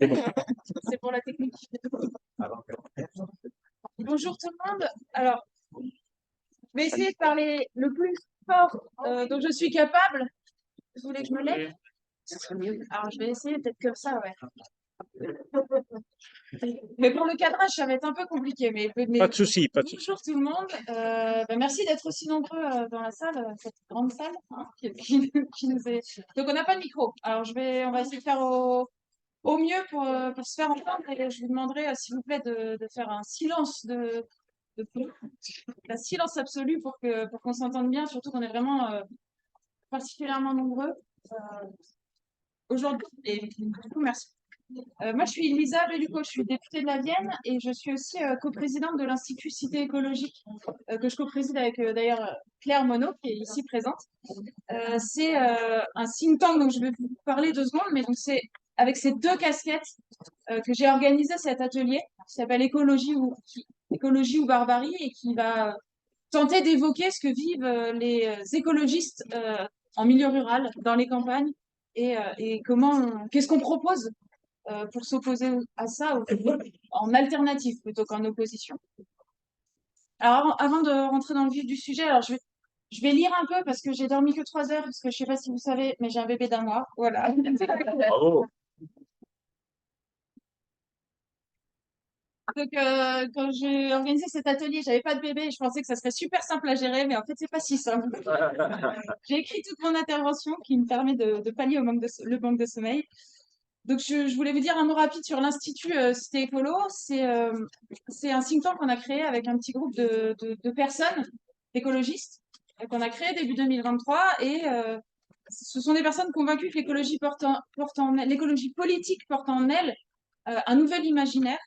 C'est pour la technique. Bonjour tout le monde. Alors, je vais essayer de parler le plus fort dont je suis capable. Vous voulez que je me lève? Alors, je vais essayer peut-être comme ça, ouais. Mais pour le cadrage, ça va être un peu compliqué. Pas de souci, pas de souci. Bonjour tout le monde. Merci d'être aussi nombreux dans la salle, cette grande salle, hein, qui nous est. Donc, on n'a pas de micro. Alors, on va essayer de faire au mieux pour se faire entendre. Et je vous demanderai, s'il vous plaît, de faire un silence de un silence absolu pour qu'on s'entende bien, surtout qu'on est vraiment particulièrement nombreux aujourd'hui. Et du coup, merci. Moi, je suis Lisa Bellucco, je suis députée de la Vienne et je suis aussi coprésidente de l'Institut Cité écologique, que je co-préside avec d'ailleurs Claire Monod, qui est ici présente. C'est un think tank dont je vais vous parler 2 secondes, mais donc c'est avec ces 2 casquettes que j'ai organisé cet atelier qui s'appelle Écologie ou barbarie et qui va tenter d'évoquer ce que vivent les écologistes en milieu rural, dans les campagnes, et qu'est-ce qu'on propose pour s'opposer à ça en alternative plutôt qu'en opposition. Alors avant de rentrer dans le vif du sujet, alors je vais lire un peu parce que j'ai dormi que 3 heures, parce que je sais pas si vous savez, mais j'ai un bébé d'1 mois. Voilà. Bravo. Donc, quand j'ai organisé cet atelier, j'avais pas de bébé et je pensais que ça serait super simple à gérer, mais en fait, c'est pas si simple. J'ai écrit toute mon intervention qui me permet de pallier le manque de sommeil. Donc, je voulais vous dire un mot rapide sur l'Institut Cité Écolo. C'est un think tank qu'on a créé avec un petit groupe de personnes écologistes qu'on a créé début 2023 et ce sont des personnes convaincues que l'écologie politique porte en elle un nouvel imaginaire,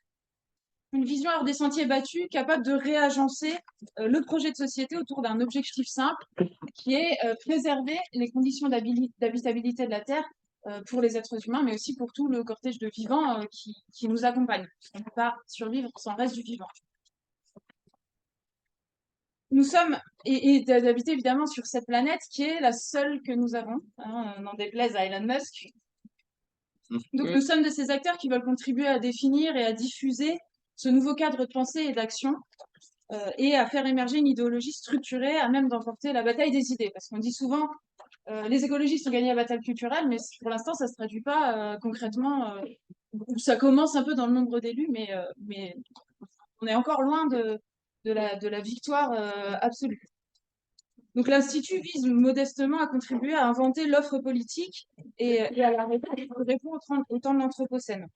une vision hors des sentiers battus, capable de réagencer le projet de société autour d'un objectif simple, qui est préserver les conditions d'habitabilité de la Terre pour les êtres humains, mais aussi pour tout le cortège de vivants qui nous accompagne. On ne peut pas survivre sans reste du vivant. Nous sommes, et d'habiter évidemment sur cette planète qui est la seule que nous avons, hein, n'en déplaise à Elon Musk. Donc nous sommes de ces acteurs qui veulent contribuer à définir et à diffuser ce nouveau cadre de pensée et d'action et à faire émerger une idéologie structurée à même d'emporter la bataille des idées. Parce qu'on dit souvent, les écologistes ont gagné la bataille culturelle, mais pour l'instant, ça ne se traduit pas concrètement. Ça commence un peu dans le nombre d'élus, mais on est encore loin de la victoire absolue. Donc l'Institut vise modestement à contribuer à inventer l'offre politique et à la répondre au temps de l'Anthropocène.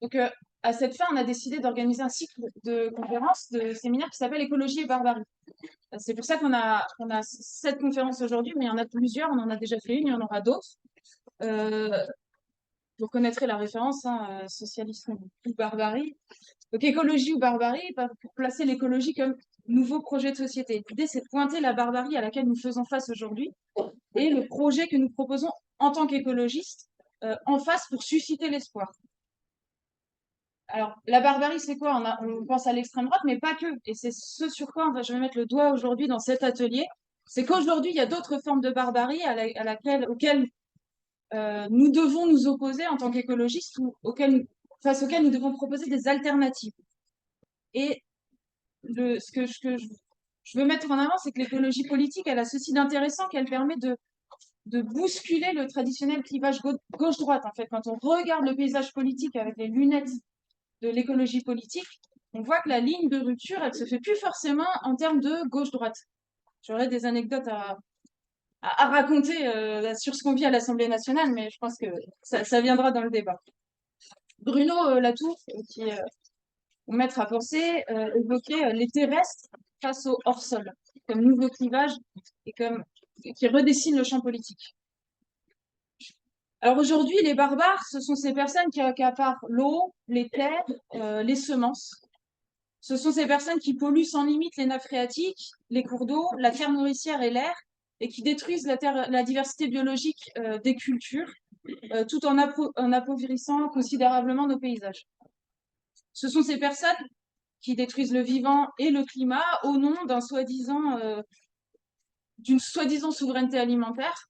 Donc, à cette fin, on a décidé d'organiser un cycle de conférences, de séminaires qui s'appelle Écologie et barbarie. C'est pour ça qu'on a cette conférence aujourd'hui, mais il y en a plusieurs. On en a déjà fait une, il y en aura d'autres. Vous reconnaîtrez la référence, hein, socialisme ou barbarie. Donc, écologie ou barbarie, pour placer l'écologie comme nouveau projet de société. L'idée, c'est de pointer la barbarie à laquelle nous faisons face aujourd'hui et le projet que nous proposons en tant qu'écologistes en face pour susciter l'espoir. Alors, la barbarie, c'est quoi? On pense à l'extrême droite, mais pas que. Et c'est ce sur quoi je vais mettre le doigt aujourd'hui dans cet atelier. C'est qu'aujourd'hui, il y a d'autres formes de barbarie auxquelles nous devons nous opposer en tant qu'écologistes ou face auxquelles nous devons proposer des alternatives. Et ce que je veux mettre en avant, c'est que l'écologie politique, elle a ceci d'intéressant qu'elle permet de bousculer le traditionnel clivage gauche-droite. En fait, quand on regarde le paysage politique avec les lunettes de l'écologie politique, on voit que la ligne de rupture, elle se fait plus forcément en termes de gauche-droite. J'aurais des anecdotes à raconter sur ce qu'on vit à l'Assemblée nationale, mais je pense que ça viendra dans le débat. Bruno Latour, qui est mon maître à penser, évoquait les terrestres face au hors-sol, comme nouveau clivage et qui redessine le champ politique. Alors aujourd'hui, les barbares, ce sont ces personnes qui accaparent l'eau, les terres, les semences. Ce sont ces personnes qui polluent sans limite les nappes phréatiques, les cours d'eau, la terre nourricière et l'air, et qui détruisent la diversité biologique des cultures, tout en appauvrissant considérablement nos paysages. Ce sont ces personnes qui détruisent le vivant et le climat au nom d'une soi-disant souveraineté alimentaire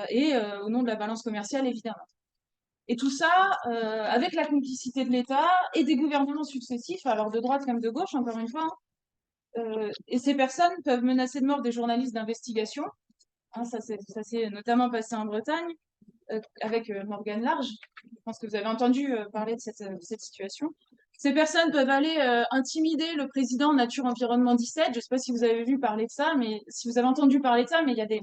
et au nom de la balance commerciale, évidemment. Et tout ça avec la complicité de l'État et des gouvernements successifs, alors de droite comme de gauche, encore une fois. Et ces personnes peuvent menacer de mort des journalistes d'investigation. Hein, ça s'est notamment passé en Bretagne avec Morgane Large. Je pense que vous avez entendu parler de cette situation. Ces personnes peuvent aller intimider le président Nature Environnement 17. Je ne sais pas si vous avez vu parler de ça, mais si vous avez entendu parler de ça, mais il y a des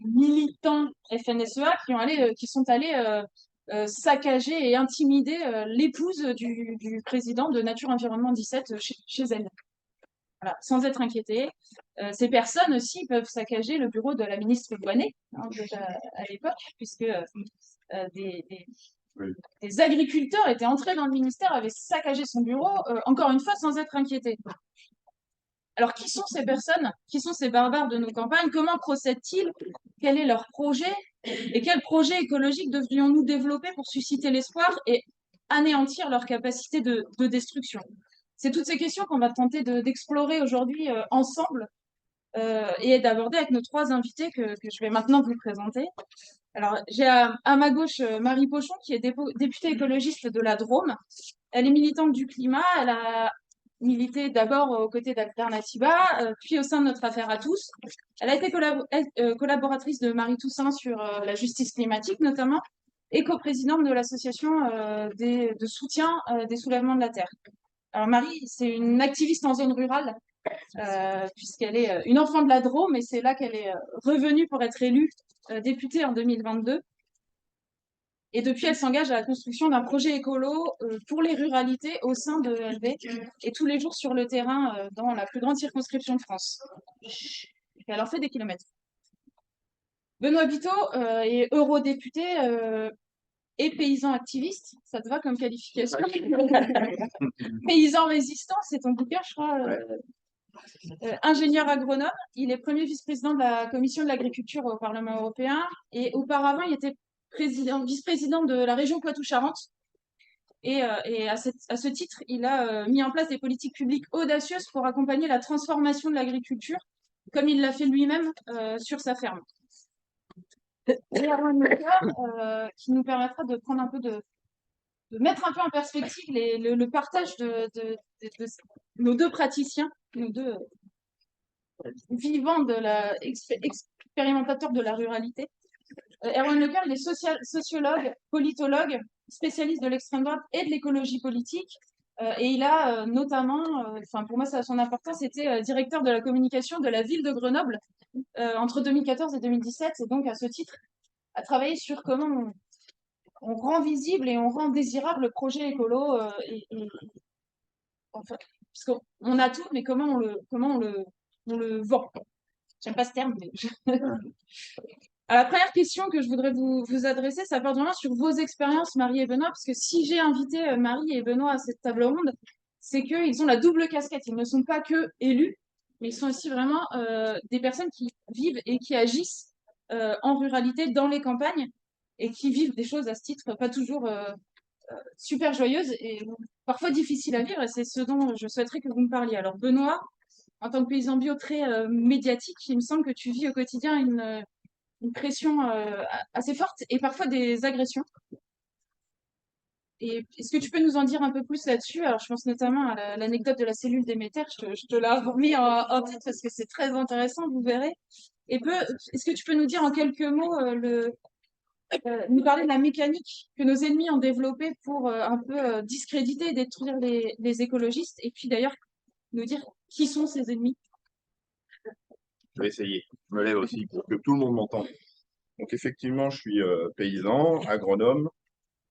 militants FNSEA qui sont allés saccager et intimider l'épouse du président de Nature Environnement 17 chez elle. Voilà, sans être inquiétés. Ces personnes aussi peuvent saccager le bureau de la ministre Douanet, hein, déjà à l'époque, puisque des agriculteurs étaient entrés dans le ministère, avaient saccagé son bureau, encore une fois, sans être inquiétés. Alors, qui sont ces personnes? Qui sont ces barbares de nos campagnes? Comment procèdent-ils? Quel est leur projet? Et quel projet écologique devrions-nous développer pour susciter l'espoir et anéantir leur capacité de destruction? C'est toutes ces questions qu'on va tenter d'explorer aujourd'hui ensemble et d'aborder avec nos trois invités que je vais maintenant vous présenter. Alors, j'ai à ma gauche Marie Pochon, qui est députée écologiste de la Drôme. Elle est militante du climat. Elle a milité d'abord aux côtés d'Alternativa, puis au sein de Notre Affaire à tous. Elle a été collaboratrice de Marie Toussaint sur la justice climatique, notamment, et coprésidente de l'association de soutien des soulèvements de la Terre. Alors Marie, c'est une activiste en zone rurale, puisqu'elle est une enfant de la Drôme, et c'est là qu'elle est revenue pour être élue députée en 2022. Et depuis, elle s'engage à la construction d'un projet écolo pour les ruralités au sein de ELV, et tous les jours sur le terrain dans la plus grande circonscription de France. Et elle en fait des kilomètres. Benoît Biteau est eurodéputé et paysan activiste. Ça te va comme qualification? Paysan résistant, c'est ton bouquin, je crois. Ingénieur agronome, il est premier vice-président de la commission de l'agriculture au Parlement européen et auparavant il était vice-président de la région Poitou-Charentes et à ce titre il a mis en place des politiques publiques audacieuses pour accompagner la transformation de l'agriculture comme il l'a fait lui-même sur sa ferme. Et Erwan Lecoeur, qui nous permettra de prendre un peu de mettre un peu en perspective le partage de nos deux praticiens, nos deux vivant de expérimentateur de la ruralité. Erwan Lecoeur, il est sociologue, politologue, spécialiste de l'extrême droite et de l'écologie politique. Et il a notamment, enfin pour moi ça a son importance, était directeur de la communication de la ville de Grenoble entre 2014 et 2017. Et donc à ce titre, a travaillé sur comment on rend visible et on rend désirable le projet écolo. Enfin, parce qu'on a tout, mais comment on le vend? J'aime pas ce terme, mais Alors, la première question que je voudrais vous adresser, ça porte vraiment sur vos expériences, Marie et Benoît, parce que si j'ai invité Marie et Benoît à cette table ronde, c'est qu'ils ont la double casquette. Ils ne sont pas que élus, mais ils sont aussi vraiment des personnes qui vivent et qui agissent en ruralité, dans les campagnes, et qui vivent des choses à ce titre pas toujours super joyeuses et parfois difficiles à vivre. Et c'est ce dont je souhaiterais que vous me parliez. Alors, Benoît, en tant que paysan bio très médiatique, il me semble que tu vis au quotidien une pression assez forte et parfois des agressions. Et est-ce que tu peux nous en dire un peu plus là-dessus? Alors, je pense notamment à l'anecdote de la cellule d'émetteur. Je te l'ai remis en tête parce que c'est très intéressant, vous verrez. Est-ce que tu peux nous dire en quelques mots, nous parler de la mécanique que nos ennemis ont développée pour un peu discréditer et détruire les écologistes? Et puis d'ailleurs, nous dire qui sont ces ennemis? Je vais essayer. Je me lève aussi pour que tout le monde m'entende. Donc effectivement, je suis paysan, agronome.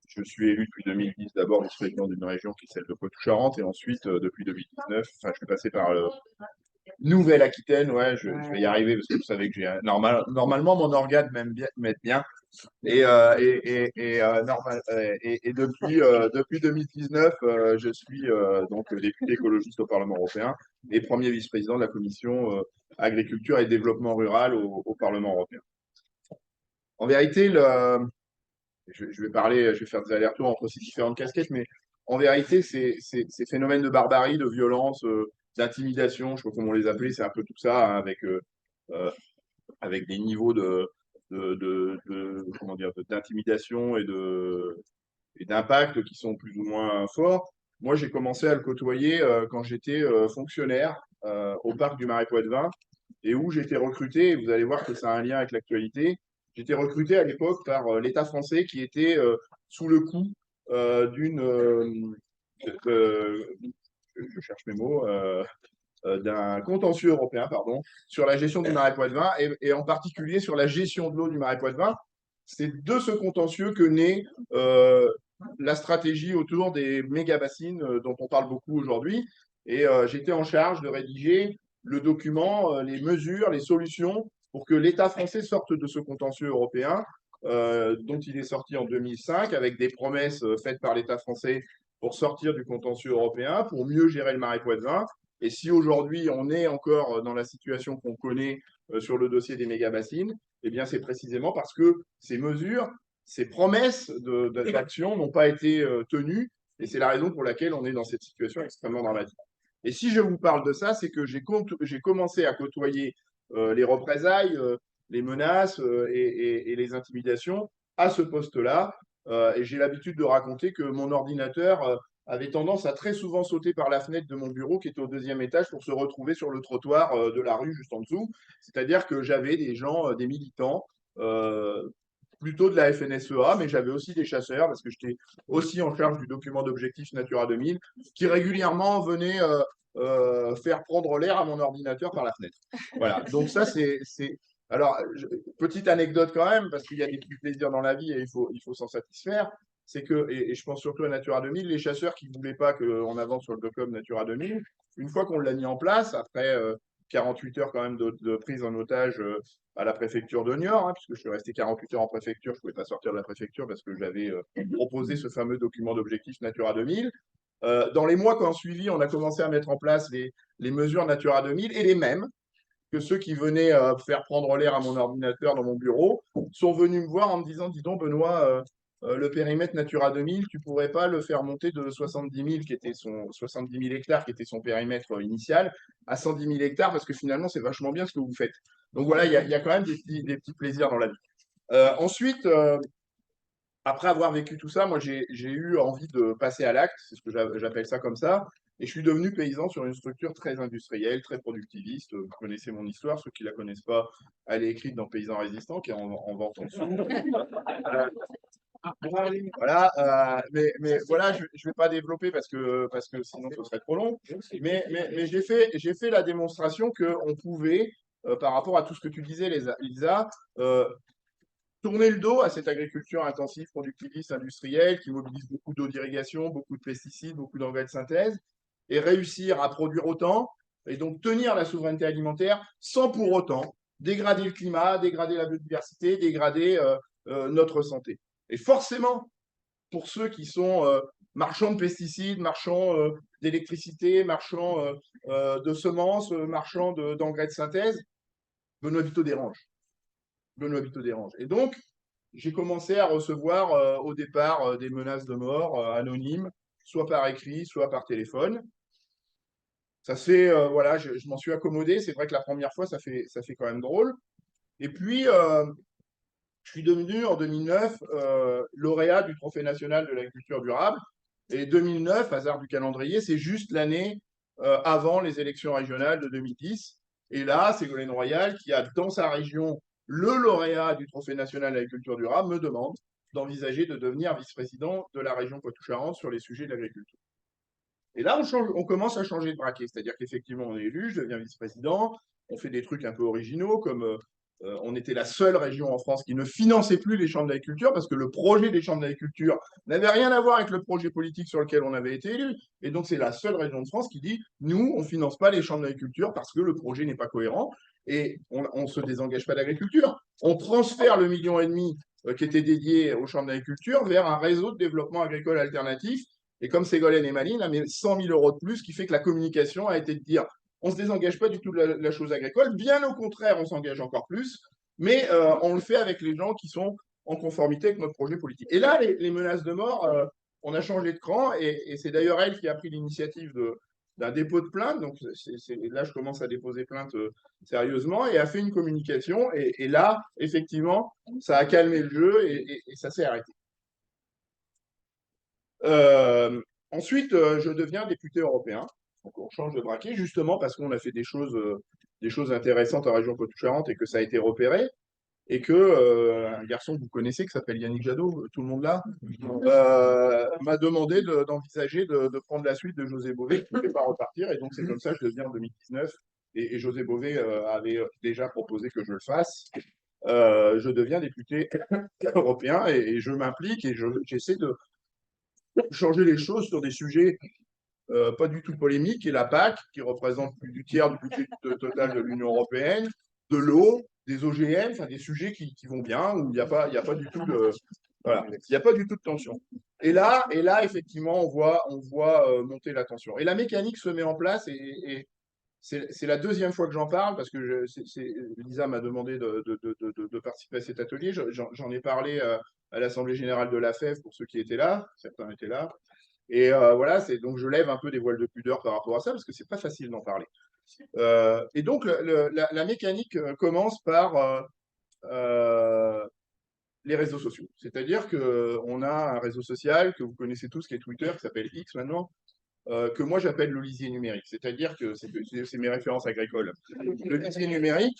Je suis élu depuis 2010 d'abord vice-président d'une région qui est celle de Poitou-Charentes et ensuite depuis 2019, enfin je suis passé par Nouvelle-Aquitaine, ouais, je vais y arriver parce que vous savez que j'ai normalement mon organe m'aide bien et depuis 2019 je suis donc député écologiste au Parlement européen et premier vice-président de la commission agriculture et développement rural au Parlement européen. En vérité, je vais faire des allers-retours entre ces différentes casquettes, mais en vérité, ces phénomènes de barbarie, de violence, d'intimidation, je ne sais pas comment les appeler, c'est un peu tout ça, hein, avec des niveaux comment dire, d'intimidation et d'impact qui sont plus ou moins forts. Moi, j'ai commencé à le côtoyer quand j'étais fonctionnaire au parc du Marais Poitevin et où j'étais recruté, et vous allez voir que ça a un lien avec l'actualité. J'étais recruté à l'époque par l'État français qui était sous le coup d'une. Je cherche mes mots. D'un contentieux européen, pardon, sur la gestion du Marais Poitevin et en particulier sur la gestion de l'eau du Marais Poitevin. C'est de ce contentieux que naît la stratégie autour des méga-bassines dont on parle beaucoup aujourd'hui. Et j'étais en charge de rédiger le document, les mesures, les solutions pour que l'État français sorte de ce contentieux européen dont il est sorti en 2005 avec des promesses faites par l'État français pour sortir du contentieux européen, pour mieux gérer le Marais Poitevin. Et si aujourd'hui on est encore dans la situation qu'on connaît sur le dossier des méga-bassines, eh bien c'est précisément parce que ces mesures, ces promesses d'action n'ont pas été tenues. Et c'est la raison pour laquelle on est dans cette situation extrêmement dramatique. Et si je vous parle de ça, c'est que j'ai commencé à côtoyer les représailles, les menaces et les intimidations à ce poste-là. Et j'ai l'habitude de raconter que mon ordinateur avait tendance à très souvent sauter par la fenêtre de mon bureau qui était au 2e étage pour se retrouver sur le trottoir de la rue juste en dessous. C'est-à-dire que j'avais des gens, des militants, plutôt de la FNSEA, mais j'avais aussi des chasseurs parce que j'étais aussi en charge du document d'objectifs Natura 2000 qui régulièrement venaient faire prendre l'air à mon ordinateur par la fenêtre. Voilà, donc ça c'est. Alors, petite anecdote quand même, parce qu'il y a des petits plaisirs dans la vie et il faut s'en satisfaire. C'est que, et je pense surtout à Natura 2000, les chasseurs qui ne voulaient pas qu'on avance sur le DOCOM Natura 2000, une fois qu'on l'a mis en place, après 48 heures quand même de prise en otage à la préfecture de Niort, hein, puisque je suis resté 48 heures en préfecture, je ne pouvais pas sortir de la préfecture parce que j'avais proposé ce fameux document d'objectifs Natura 2000. Dans les mois qui ont suivi, on a commencé à mettre en place les mesures Natura 2000 et les mêmes que ceux qui venaient faire prendre l'air à mon ordinateur dans mon bureau sont venus me voir en me disant, dis donc Benoît, le périmètre Natura 2000, tu pourrais pas le faire monter de 70 000 hectares qui était son périmètre initial à 110 000 hectares parce que finalement c'est vachement bien ce que vous faites. Donc voilà, il y a quand même des petits plaisirs dans la vie. Ensuite, après avoir vécu tout ça, moi j'ai eu envie de passer à l'acte, c'est ce que j'appelle ça comme ça, et je suis devenu paysan sur une structure très industrielle, très productiviste. Vous connaissez mon histoire, ceux qui ne la connaissent pas, elle est écrite dans Paysans Résistants, qui est en vente en dessous. Voilà, mais voilà, je ne vais pas développer parce que sinon ce serait trop long. Mais j'ai fait la démonstration qu'on pouvait, par rapport à tout ce que tu disais, Lisa, tourner le dos à cette agriculture intensive, productiviste, industrielle, qui mobilise beaucoup d'eau d'irrigation, beaucoup de pesticides, beaucoup d'engrais de synthèse, et réussir à produire autant, et donc tenir la souveraineté alimentaire sans pour autant dégrader le climat, dégrader la biodiversité, dégrader notre santé. Et forcément, pour ceux qui sont marchands de pesticides, marchands d'électricité, marchands de semences, marchands d'engrais de synthèse, Benoît Vito dérange. Benoît Vito dérange. Et donc, j'ai commencé à recevoir au départ des menaces de mort anonymes, soit par écrit, soit par téléphone. Ça fait, voilà, je m'en suis accommodé. C'est vrai que la première fois, ça fait quand même drôle. Et puis, je suis devenu en 2009 lauréat du Trophée national de l'agriculture durable. Et 2009, hasard du calendrier, c'est juste l'année avant les élections régionales de 2010. Et là, Ségolène Royal, qui a dans sa région le lauréat du Trophée national de l'agriculture durable, me demande d'envisager de devenir vice-président de la région Poitou-Charentes sur les sujets de l'agriculture. Et là, on commence à changer de braquet, c'est-à-dire qu'effectivement, on est élu, je deviens vice-président, on fait des trucs un peu originaux, comme on était la seule région en France qui ne finançait plus les chambres d'agriculture, parce que le projet des chambres d'agriculture n'avait rien à voir avec le projet politique sur lequel on avait été élu. Et donc, c'est la seule région de France qui dit, nous, on ne finance pas les chambres d'agriculture parce que le projet n'est pas cohérent, et on ne se désengage pas d'agriculture. On transfère le 1,5 million qui était dédié aux chambres d'agriculture vers un réseau de développement agricole alternatif. Et comme Ségolène et Maline, a mis 100 000 euros de plus, qui fait que la communication a été de dire on ne se désengage pas du tout de la chose agricole, bien au contraire, on s'engage encore plus, mais on le fait avec les gens qui sont en conformité avec notre projet politique. Et là, les menaces de mort, on a changé de cran, et c'est d'ailleurs elle qui a pris l'initiative d'un dépôt de plainte. Donc là, je commence à déposer plainte sérieusement et a fait une communication. Et là, effectivement, ça a calmé le jeu et ça s'est arrêté. Ensuite, je deviens député européen. Donc, on change de braquet justement parce qu'on a fait des choses intéressantes en région Poitou-Charentes et que ça a été repéré. Et que un garçon que vous connaissez qui s'appelle Yannick Jadot, tout le monde là, m'a demandé d'envisager de prendre la suite de José Bové qui ne pouvait pas repartir. Et donc, c'est comme ça que je deviens en 2019. Et José Bové avait déjà proposé que je le fasse. Je deviens député européen et je m'implique et j'essaie de changer les choses sur des sujets pas du tout polémiques, et la PAC, qui représente plus du tiers du budget total de l'Union européenne, de l'eau, des OGM, enfin des sujets qui vont bien, où il y a pas du tout de, voilà, il n'y a pas du tout de tension. Et là, effectivement, on voit monter la tension. Et la mécanique se met en place, et c'est la deuxième fois que j'en parle, parce que Lisa m'a demandé de participer à cet atelier. J'en ai parlé à l'Assemblée générale de l'AFEF pour ceux qui étaient là, certains étaient là. Et voilà, donc je lève un peu des voiles de pudeur par rapport à ça, parce que c'est pas facile d'en parler. Et donc la mécanique commence par les réseaux sociaux. C'est-à-dire qu'on a un réseau social que vous connaissez tous, qui est Twitter, qui s'appelle X maintenant, que moi j'appelle le lisier numérique. C'est-à-dire que c'est mes références agricoles. Le lisier numérique,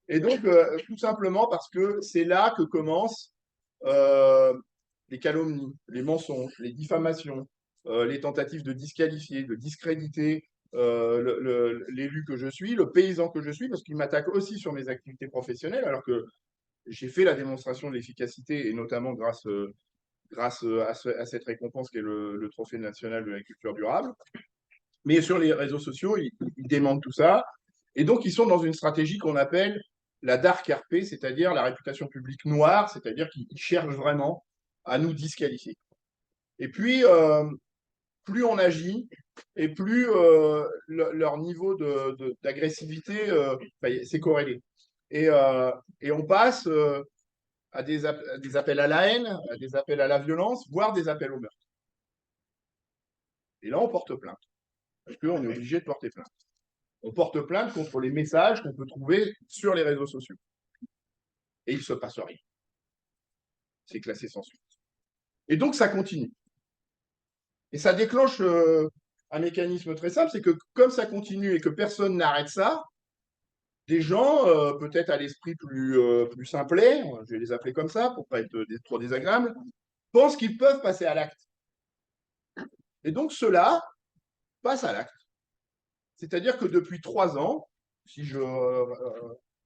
et donc tout simplement parce que c'est là que commencent les calomnies, les mensonges, les diffamations, les tentatives de disqualifier, de discréditer l'élu que je suis, le paysan que je suis, parce qu'il m'attaque aussi sur mes activités professionnelles, alors que j'ai fait la démonstration de l'efficacité, et notamment grâce à cette récompense qui est le Trophée national de l'agriculture durable. Mais sur les réseaux sociaux, ils démentent tout ça. Et donc, ils sont dans une stratégie qu'on appelle la dark RP, c'est-à-dire la réputation publique noire, c'est-à-dire qu'ils cherchent vraiment à nous disqualifier. Et puis, plus on agit, et plus leur niveau d'agressivité, c'est corrélé. Et on passe à des appels à la haine, à des appels à la violence, voire des appels au meurtre. Et là, on porte plainte, parce qu'on est obligé de porter plainte. On porte plainte contre les messages qu'on peut trouver sur les réseaux sociaux. Et il ne se passe rien. C'est classé sans suite. Et donc, ça continue. Et ça déclenche un mécanisme très simple, c'est que comme ça continue et que personne n'arrête ça, des gens, peut-être à l'esprit plus simplet, je vais les appeler comme ça pour ne pas être trop désagréable, pensent qu'ils peuvent passer à l'acte. Et donc, ceux-là passent à l'acte. C'est-à-dire que depuis 3 ans, si je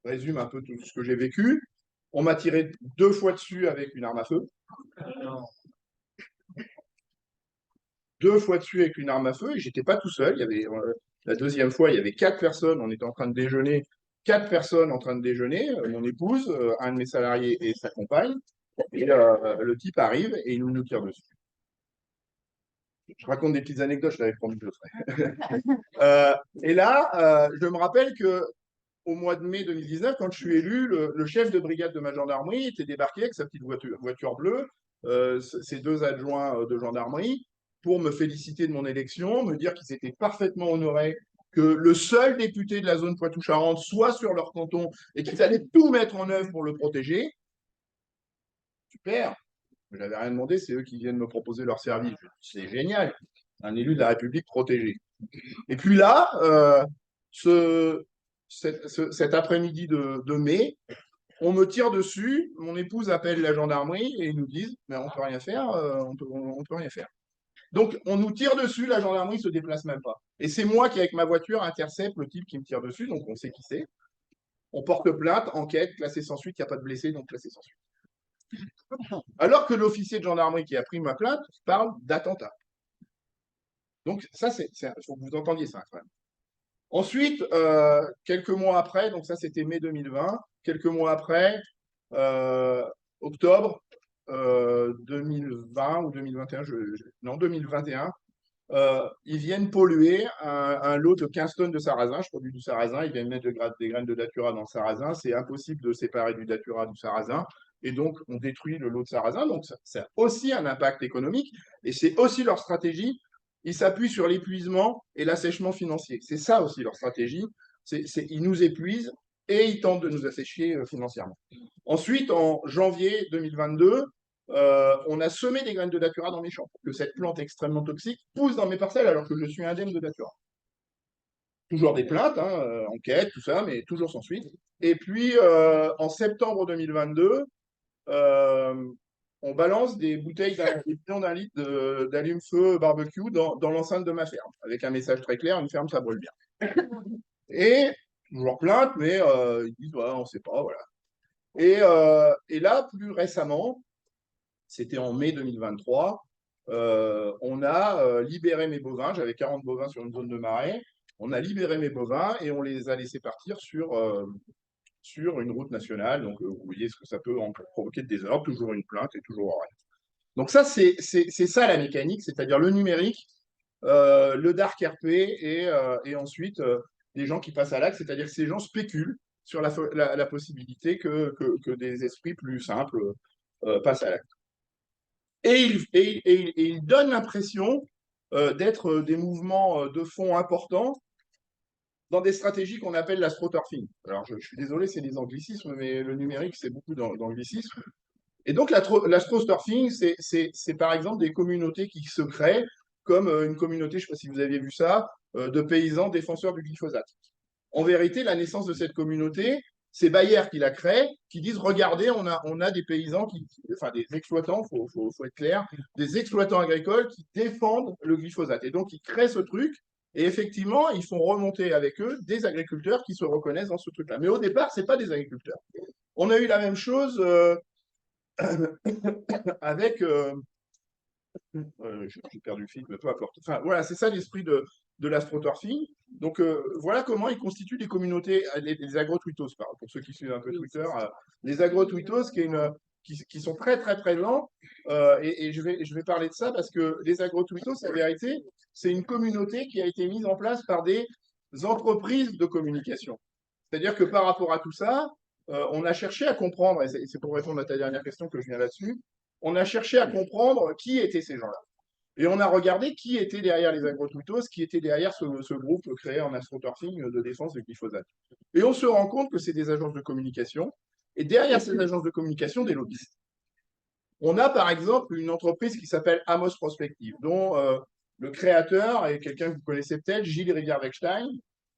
résume un peu tout ce que j'ai vécu, on m'a tiré 2 fois dessus avec une arme à feu. 2 fois dessus avec une arme à feu, et j'étais pas tout seul. Il y avait, la deuxième fois, il y avait 4 personnes, on était en train de déjeuner, 4 personnes en train de déjeuner, mon épouse, un de mes salariés et sa compagne, et le type arrive et il nous tire dessus. Je raconte des petites anecdotes, je t'avais promis que je le ferais. Et là, je me rappelle que au mois de mai 2019, quand je suis élu, le chef de brigade de ma gendarmerie était débarqué avec sa petite voiture bleue, ses 2 adjoints de gendarmerie, pour me féliciter de mon élection, me dire qu'ils étaient parfaitement honorés que le seul député de la zone Poitou-Charentes soit sur leur canton et qu'ils allaient tout mettre en œuvre pour le protéger. Super. Je n'avais rien demandé, c'est eux qui viennent me proposer leur service. C'est génial. Un élu de la République protégé. Et puis là, cet après-midi de mai, on me tire dessus, mon épouse appelle la gendarmerie et ils nous disent mais on ne peut rien faire, on peut rien faire. Donc on nous tire dessus, la gendarmerie ne se déplace même pas. Et c'est moi qui, avec ma voiture, intercepte le type qui me tire dessus, donc on sait qui c'est. On porte plainte, enquête, classé sans suite, il n'y a pas de blessés, donc classé sans suite. Alors que l'officier de gendarmerie qui a pris ma plainte parle d'attentat. Donc ça, il faut que vous entendiez ça quand même. Ensuite, quelques mois après, donc ça c'était mai 2020, quelques mois après, octobre 2020 ou 2021, non 2021, ils viennent polluer un lot de 15 tonnes de sarrasin. Je produis du sarrasin, ils viennent mettre des graines de datura dans le sarrasin. C'est impossible de séparer du datura du sarrasin. Et donc, on détruit le lot de sarrasin. Donc, ça a aussi un impact économique. Et c'est aussi leur stratégie ils s'appuient sur l'épuisement et l'assèchement financier. C'est ça aussi leur stratégie. Ils nous épuisent et ils tentent de nous assécher financièrement. Ensuite, en janvier 2022, on a semé des graines de datura dans mes champs pour que cette plante extrêmement toxique pousse dans mes parcelles alors que je suis indemne de datura. Toujours des plaintes, hein, enquête, tout ça, mais toujours sans suite. Et puis, en septembre 2022, on balance des bouteilles des bidons d'un litre d'allume-feu barbecue dans l'enceinte de ma ferme, avec un message très clair, une ferme, ça brûle bien. Et toujours plainte, mais ils disent, ouais, on ne sait pas, voilà. Et là, plus récemment, c'était en mai 2023, on a libéré mes bovins, j'avais 40 bovins sur une zone de marais, on a libéré mes bovins et on les a laissés partir sur une route nationale. Donc, vous voyez ce que ça peut provoquer de désordre, toujours une plainte et toujours rien. Donc ça, c'est ça la mécanique, c'est-à-dire le numérique, le dark RP et ensuite des gens qui passent à l'acte, c'est-à-dire que ces gens spéculent sur la possibilité que des esprits plus simples passent à l'acte. Et ils donnent l'impression d'être des mouvements de fond importants dans des stratégies qu'on appelle l'astroturfing. Alors, je suis désolé, c'est des anglicismes, mais le numérique, c'est beaucoup d'anglicismes. Et donc, l'astroturfing, c'est par exemple des communautés qui se créent, comme une communauté, je ne sais pas si vous aviez vu ça, de paysans défenseurs du glyphosate. En vérité, la naissance de cette communauté, c'est Bayer qui la crée, qui disent, regardez, on a des paysans, enfin des exploitants, faut être clair, des exploitants agricoles qui défendent le glyphosate. Et donc, ils créent ce truc, et effectivement, ils font remonter avec eux des agriculteurs qui se reconnaissent dans ce truc-là. Mais au départ, ce n'est pas des agriculteurs. On a eu la même chose avec... j'ai perdu le fil, mais peu importe. Enfin, voilà, c'est ça l'esprit de l'astroturfing. Donc, voilà comment ils constituent des communautés, les agro-twittos, pour ceux qui suivent un peu Twitter. Les agro-twittos qui sont très, très présents. Et je vais parler de ça parce que les agro-twittos, en vérité, c'est une communauté qui a été mise en place par des entreprises de communication. C'est-à-dire que par rapport à tout ça, on a cherché à comprendre, et c'est pour répondre à ta dernière question que je viens là-dessus, on a cherché à comprendre qui étaient ces gens-là. Et on a regardé qui était derrière les agrotwitos, qui était derrière ce groupe créé en astroturfing de défense de glyphosate. Et on se rend compte que c'est des agences de communication, et derrière ces agences de communication, des lobbyistes. On a par exemple une entreprise qui s'appelle Amos Prospective, dont le créateur est quelqu'un que vous connaissez peut-être, Gilles Rivière-Wechstein,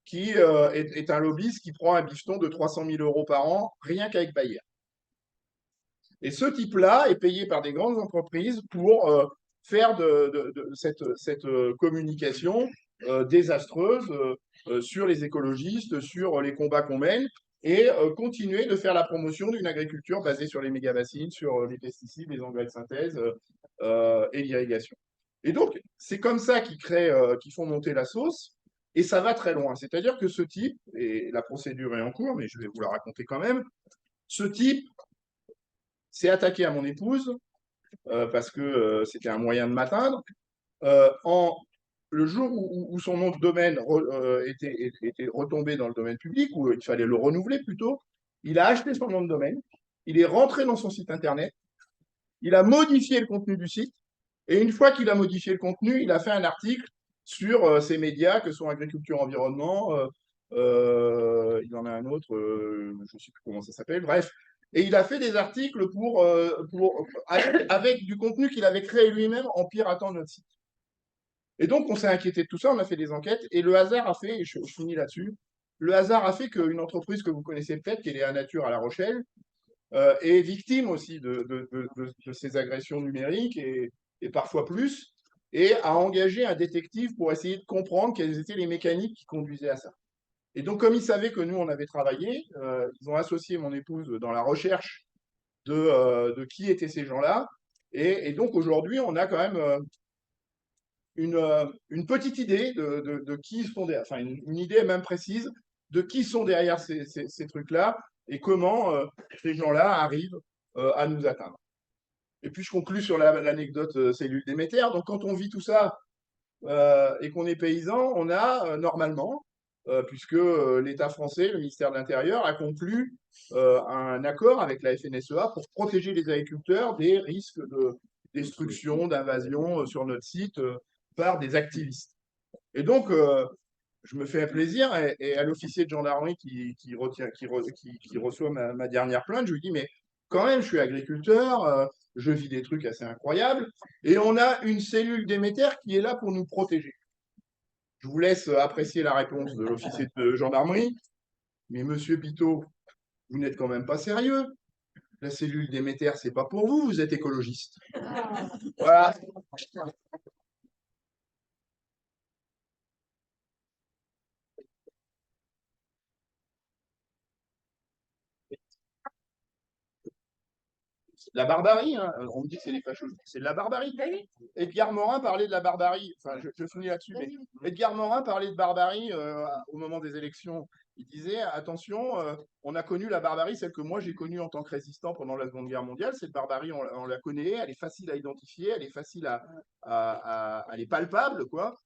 qui est un lobbyiste qui prend un bifton de 300 000 euros par an, rien qu'avec Bayer. Et ce type-là est payé par des grandes entreprises pour faire de cette communication désastreuse sur les écologistes, sur les combats qu'on mène, et continuer de faire la promotion d'une agriculture basée sur les mégabassines, sur les pesticides, les engrais de synthèse et l'irrigation. Et donc, c'est comme ça qu'ils font monter la sauce, et ça va très loin. C'est-à-dire que ce type, et la procédure est en cours, mais je vais vous la raconter quand même, ce type s'est attaqué à mon épouse parce que c'était un moyen de m'atteindre. Le jour où son nom de domaine était retombé dans le domaine public, où il fallait le renouveler plutôt, il a acheté son nom de domaine, il est rentré dans son site internet, il a modifié le contenu du site, et une fois qu'il a modifié le contenu, il a fait un article sur ces médias que sont Agriculture Environnement, il en a un autre, je ne sais plus comment ça s'appelle, bref. Et il a fait des articles avec du contenu qu'il avait créé lui-même en piratant notre site. Et donc, on s'est inquiété de tout ça, on a fait des enquêtes, et le hasard a fait, et je finis là-dessus, le hasard a fait qu'une entreprise que vous connaissez peut-être, qui est Léa Nature à La Rochelle, est victime aussi de ces agressions numériques, et parfois plus, et a engagé un détective pour essayer de comprendre quelles étaient les mécaniques qui conduisaient à ça. Et donc, comme ils savaient que nous, on avait travaillé, ils ont associé mon épouse dans la recherche de qui étaient ces gens-là. Et donc, aujourd'hui, on a quand même une petite idée de qui sont derrière, enfin, une idée même précise de qui sont derrière ces trucs-là et comment ces gens-là arrivent à nous atteindre. Et puis, je conclus sur l'anecdote cellule Déméter. Donc, quand on vit tout ça et qu'on est paysan, on a normalement, puisque l'État français, le ministère de l'Intérieur, a conclu un accord avec la FNSEA pour protéger les agriculteurs des risques de destruction, d'invasion sur notre site par des activistes. Et donc, je me fais un plaisir et à l'officier de gendarmerie qui reçoit ma dernière plainte, je lui dis, mais quand même, je suis agriculteur, je vis des trucs assez incroyables, et on a une cellule Déméter qui est là pour nous protéger. Je vous laisse apprécier la réponse de l'officier de gendarmerie. Mais monsieur Pitot, vous n'êtes quand même pas sérieux. La cellule Déméter, c'est pas pour vous, vous êtes écologiste. Voilà. La barbarie, hein. On me dit que c'est les fachos, c'est de la barbarie. Edgar Morin parlait de la barbarie, enfin je finis là-dessus, mais Edgar Morin parlait de barbarie au moment des élections. Il disait, attention, on a connu la barbarie, celle que moi j'ai connue en tant que résistant pendant la Seconde Guerre mondiale. Cette barbarie, on la connaît, elle est facile à identifier, elle est facile elle est palpable, quoi.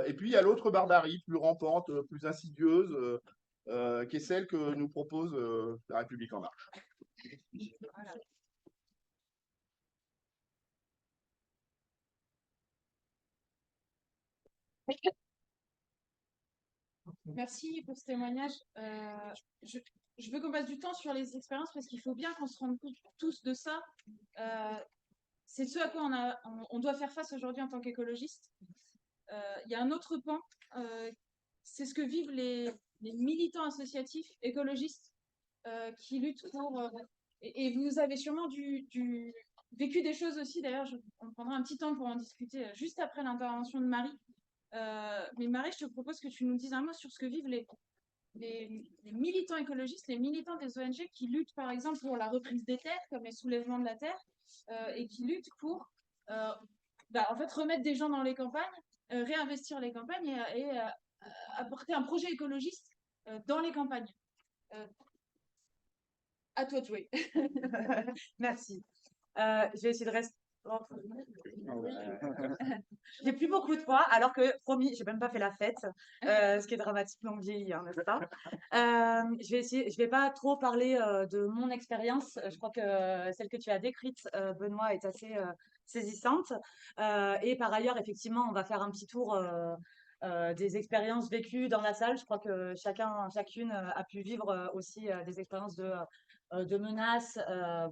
Et puis il y a l'autre barbarie, plus rampante, plus insidieuse, qui est celle que nous propose la République en marche. Voilà. Merci pour ce témoignage. Je, je veux qu'on passe du temps sur les expériences parce qu'il faut bien qu'on se rende compte tous de ça. C'est ce à quoi on doit faire face aujourd'hui en tant qu'écologiste. Il y a un autre pan, c'est ce que vivent les militants associatifs écologistes qui luttent pour... et vous avez sûrement vécu des choses aussi, d'ailleurs, on prendra un petit temps pour en discuter juste après l'intervention de Marie. Mais Marie, je te propose que tu nous dises un mot sur ce que vivent les militants écologistes, les militants des ONG qui luttent par exemple pour la reprise des terres, comme les soulèvements de la terre, et qui luttent pour en fait, remettre des gens dans les campagnes, réinvestir les campagnes et apporter un projet écologiste dans les campagnes. À toi de jouer. Merci. Je vais essayer de rester. J'ai plus beaucoup de poids, alors que, promis, j'ai même pas fait la fête, ce qui est dramatiquement vieilli, hein, n'est-ce pas? Je vais pas trop parler de mon expérience. Je crois que celle que tu as décrite, Benoît, est assez saisissante. Et par ailleurs, effectivement, on va faire un petit tour des expériences vécues dans la salle. Je crois que chacune a pu vivre aussi des expériences de menaces,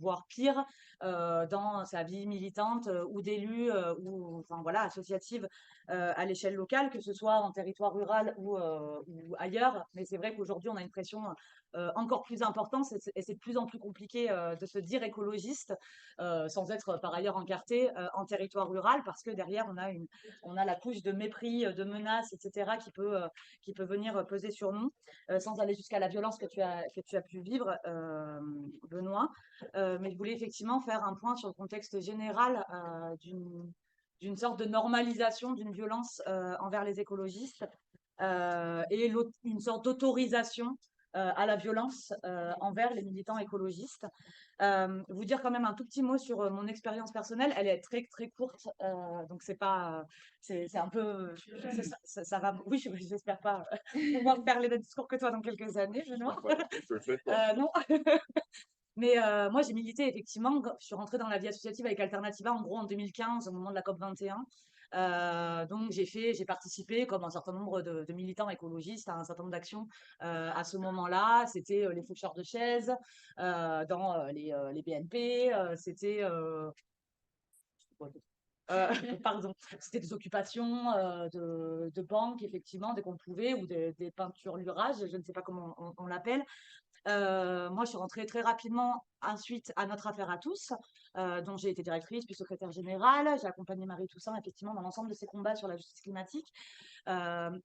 voire pire, dans sa vie militante ou d'élu ou enfin voilà associative à l'échelle locale, que ce soit en territoire rural ou ailleurs. Mais c'est vrai qu'aujourd'hui on a une pression encore plus importante et c'est de plus en plus compliqué de se dire écologiste sans être par ailleurs encarté en territoire rural, parce que derrière on a la couche de mépris, de menaces, etc. qui peut venir peser sur nous, sans aller jusqu'à la violence que tu as pu vivre, Benoît. Mais je voulais effectivement faire un point sur le contexte général d'une sorte de normalisation d'une violence envers les écologistes et une sorte d'autorisation à la violence envers les militants écologistes. Vous dire quand même un tout petit mot sur mon expérience personnelle. Elle est très très courte, donc c'est pas, c'est un peu, ça va. Oui, j'espère pas pouvoir faire les mêmes discours que toi dans quelques années, Benoît. Non. Mais moi, j'ai milité effectivement. Je suis rentrée dans la vie associative avec Alternativa en gros en 2015, au moment de la COP 21. Donc j'ai participé comme un certain nombre de militants écologistes à un certain nombre d'actions à ce moment-là. C'était les faucheurs de chaises dans les BNP, c'était pardon, c'était des occupations de banques, effectivement, dès qu'on pouvait, ou des peintures lurages, je ne sais pas comment on l'appelle. Moi, je suis rentrée très rapidement ensuite à Notre Affaire à tous, dont j'ai été directrice puis secrétaire générale. J'ai accompagné Marie Toussaint effectivement dans l'ensemble de ses combats sur la justice climatique.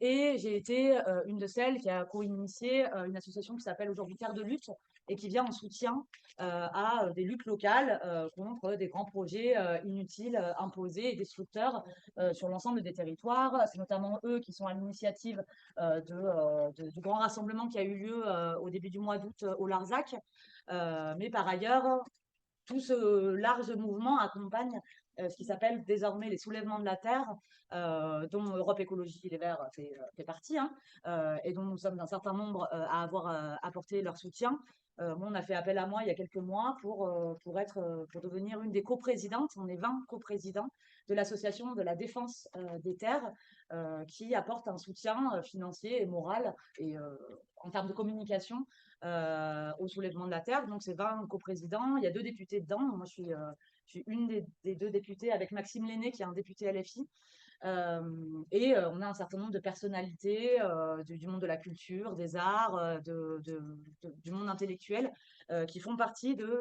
Et j'ai été une de celles qui a co-initié une association qui s'appelle aujourd'hui Terre de lutte et qui vient en soutien à des luttes locales contre des grands projets inutiles, imposés et destructeurs sur l'ensemble des territoires. C'est notamment eux qui sont à l'initiative du grand rassemblement qui a eu lieu au début du mois d'août au Larzac. Mais par ailleurs, tout ce large mouvement accompagne ce qui s'appelle désormais les soulèvements de la terre, dont Europe Écologie Les Verts fait partie, hein, et dont nous sommes un certain nombre à avoir apporté leur soutien. Moi, on a fait appel à moi il y a quelques mois pour devenir une des coprésidentes. On est 20 coprésidents de l'association de la défense des terres qui apporte un soutien financier et moral et en termes de communication au soulèvement de la terre. Donc, c'est 20 coprésidents. Il y a 2 députés dedans. Moi, je suis une des 2 députés avec Maxime Lenné, qui est un député LFI. On a un certain nombre de personnalités du monde de la culture, des arts, du monde intellectuel qui font partie de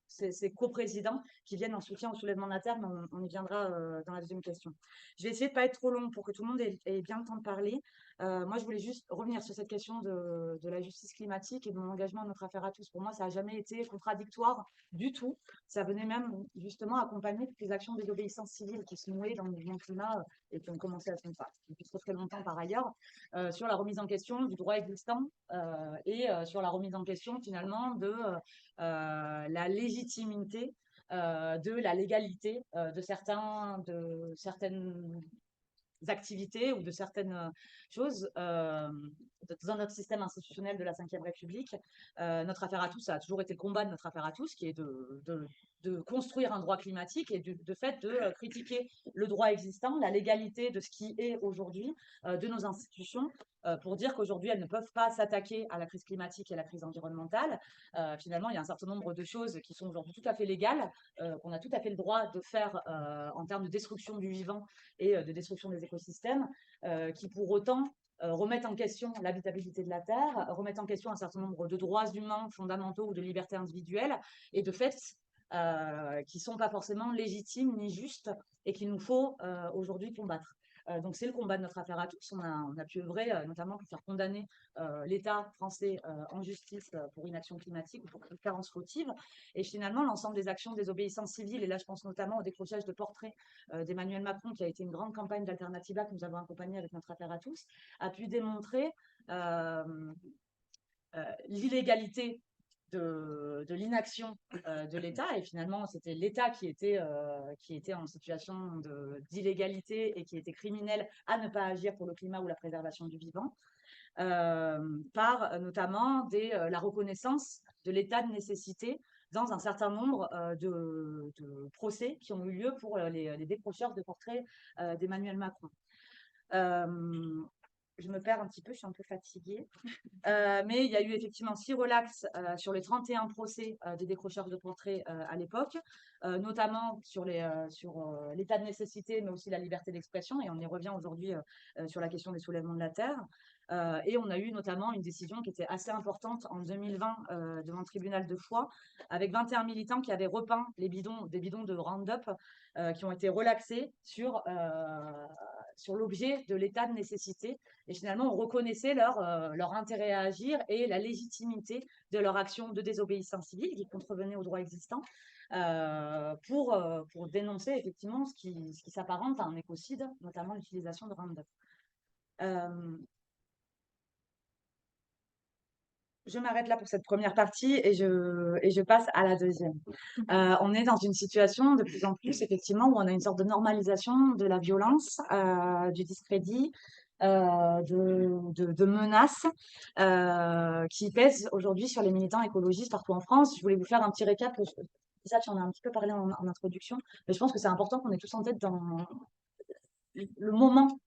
ces coprésidents qui viennent en soutien au soulèvement de la terre, mais on y viendra dans la deuxième question. Je vais essayer de ne pas être trop long pour que tout le monde ait bien le temps de parler. Moi, je voulais juste revenir sur cette question de la justice climatique et de mon engagement à notre affaire à tous. Pour moi, ça n'a jamais été contradictoire du tout. Ça venait même justement accompagner toutes les actions de désobéissance civile qui se nouaient dans le mouvement climat et qui ont commencé à se faire depuis très longtemps par ailleurs, sur la remise en question du droit existant et sur la remise en question finalement de la légitimité, de la légalité de certaines activités ou de certaines choses dans notre système institutionnel de la Ve République. Notre affaire à tous, ça a toujours été le combat de notre affaire à tous, qui est de construire un droit climatique et de fait de critiquer le droit existant, la légalité de ce qui est aujourd'hui, de nos institutions, pour dire qu'aujourd'hui, elles ne peuvent pas s'attaquer à la crise climatique et à la crise environnementale. Finalement, il y a un certain nombre de choses qui sont aujourd'hui tout à fait légales, qu'on a tout à fait le droit de faire en termes de destruction du vivant et de destruction des écosystèmes, qui pour autant remettent en question l'habitabilité de la Terre, remettent en question un certain nombre de droits humains fondamentaux ou de libertés individuelles, et de fait, qui ne sont pas forcément légitimes ni justes, et qu'il nous faut aujourd'hui combattre. Donc c'est le combat de notre affaire à tous. On a pu œuvrer notamment pour faire condamner l'État français en justice pour inaction climatique ou pour carence fautive. Et finalement, l'ensemble des actions de désobéissance civile, et là je pense notamment au décrochage de portraits d'Emmanuel Macron, qui a été une grande campagne d'Alternativa que nous avons accompagnée avec notre affaire à tous, a pu démontrer l'illégalité de l'inaction de l'État, et finalement c'était l'État qui était en situation d'illégalité et qui était criminel à ne pas agir pour le climat ou la préservation du vivant, par notamment la reconnaissance de l'état de nécessité dans un certain nombre de procès qui ont eu lieu pour les décrocheurs de portraits d'Emmanuel Macron. Je me perds un petit peu, je suis un peu fatiguée. Mais il y a eu effectivement 6 relax sur les 31 procès des décrocheurs de portraits à l'époque, notamment sur l'état de nécessité, mais aussi la liberté d'expression, et on y revient aujourd'hui sur la question des soulèvements de la terre. Et on a eu notamment une décision qui était assez importante en 2020 devant le tribunal de Foix, avec 21 militants qui avaient repeint des bidons de Roundup qui ont été relaxés sur l'objet de l'état de nécessité. Et finalement, on reconnaissait leur intérêt à agir et la légitimité de leur action de désobéissance civile qui contrevenait au droit existant pour dénoncer effectivement ce qui s'apparente à un écocide, notamment l'utilisation de Roundup. Je m'arrête là pour cette première partie et je passe à la deuxième. On est dans une situation de plus en plus, effectivement, où on a une sorte de normalisation de la violence, du discrédit, de menaces qui pèsent aujourd'hui sur les militants écologistes partout en France. Je voulais vous faire un petit récap. Ça, tu en as un petit peu parlé en introduction, mais je pense que c'est important qu'on ait tous en tête dans le moment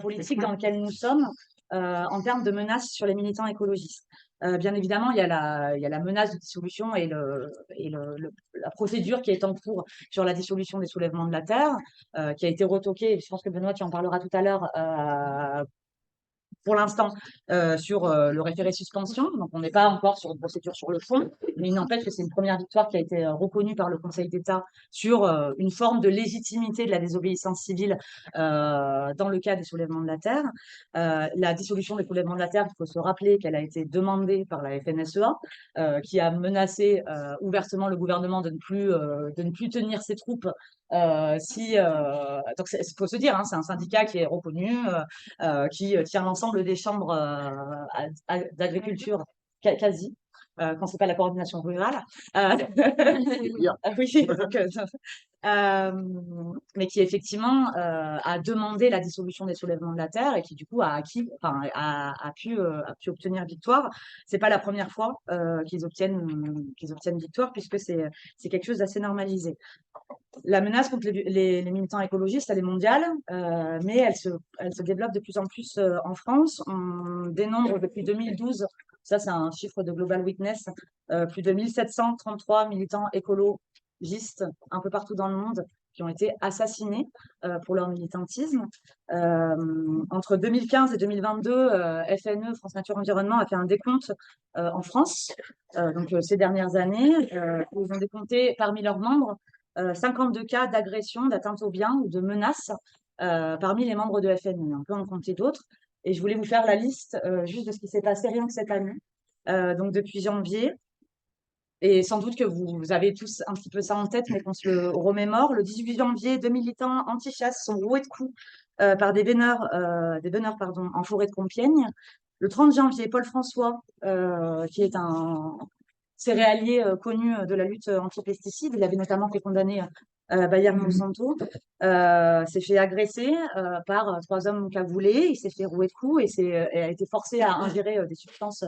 politique dans lequel nous sommes en termes de menaces sur les militants écologistes. Bien évidemment, il y a la menace de dissolution et la procédure qui est en cours sur la dissolution des soulèvements de la terre, qui a été retoquée. Je pense que Benoît, tu en parleras tout à l'heure. Pour l'instant, sur le référé suspension. Donc, on n'est pas encore sur une procédure sur le fond, mais il n'empêche que c'est une première victoire qui a été reconnue par le Conseil d'État sur une forme de légitimité de la désobéissance civile dans le cas des soulèvements de la terre. La dissolution des soulèvements de la terre, il faut se rappeler qu'elle a été demandée par la FNSEA, qui a menacé ouvertement le gouvernement de ne plus tenir ses troupes donc il faut se dire, hein, c'est un syndicat qui est reconnu, qui tient l'ensemble des chambres d'agriculture quasi, quand c'est pas la coordination rurale. Oui, donc, mais qui effectivement a demandé la dissolution des soulèvements de la terre et qui du coup a pu obtenir victoire. C'est pas la première fois qu'ils obtiennent victoire, puisque c'est quelque chose d'assez normalisé. La menace contre les militants écologistes, elle est mondiale, mais elle se développe de plus en plus en France. On dénombre depuis 2012, ça c'est un chiffre de Global Witness, plus de 1733 militants écologistes un peu partout dans le monde qui ont été assassinés pour leur militantisme. Entre 2015 et 2022, FNE, France Nature Environnement, a fait un décompte en France, donc ces dernières années. Ils ont décompté parmi leurs membres 52 cas d'agression, d'atteinte aux biens ou de menaces parmi les membres de FNE. On peut en compter d'autres. Et je voulais vous faire la liste juste de ce qui s'est passé rien que cette année. Donc depuis janvier, et sans doute que vous avez tous un petit peu ça en tête, mais qu'on se le remémore. Le 18 janvier, 2 militants anti-chasse sont roués de coups par des veneurs en forêt de Compiègne. Le 30 janvier, Paul François, qui est un céréalier connu de la lutte anti-pesticides, il avait notamment fait condamner Bayer Monsanto, s'est fait agresser par 3 hommes cagoulés, il s'est fait rouer de coups et a été forcé à ingérer des substances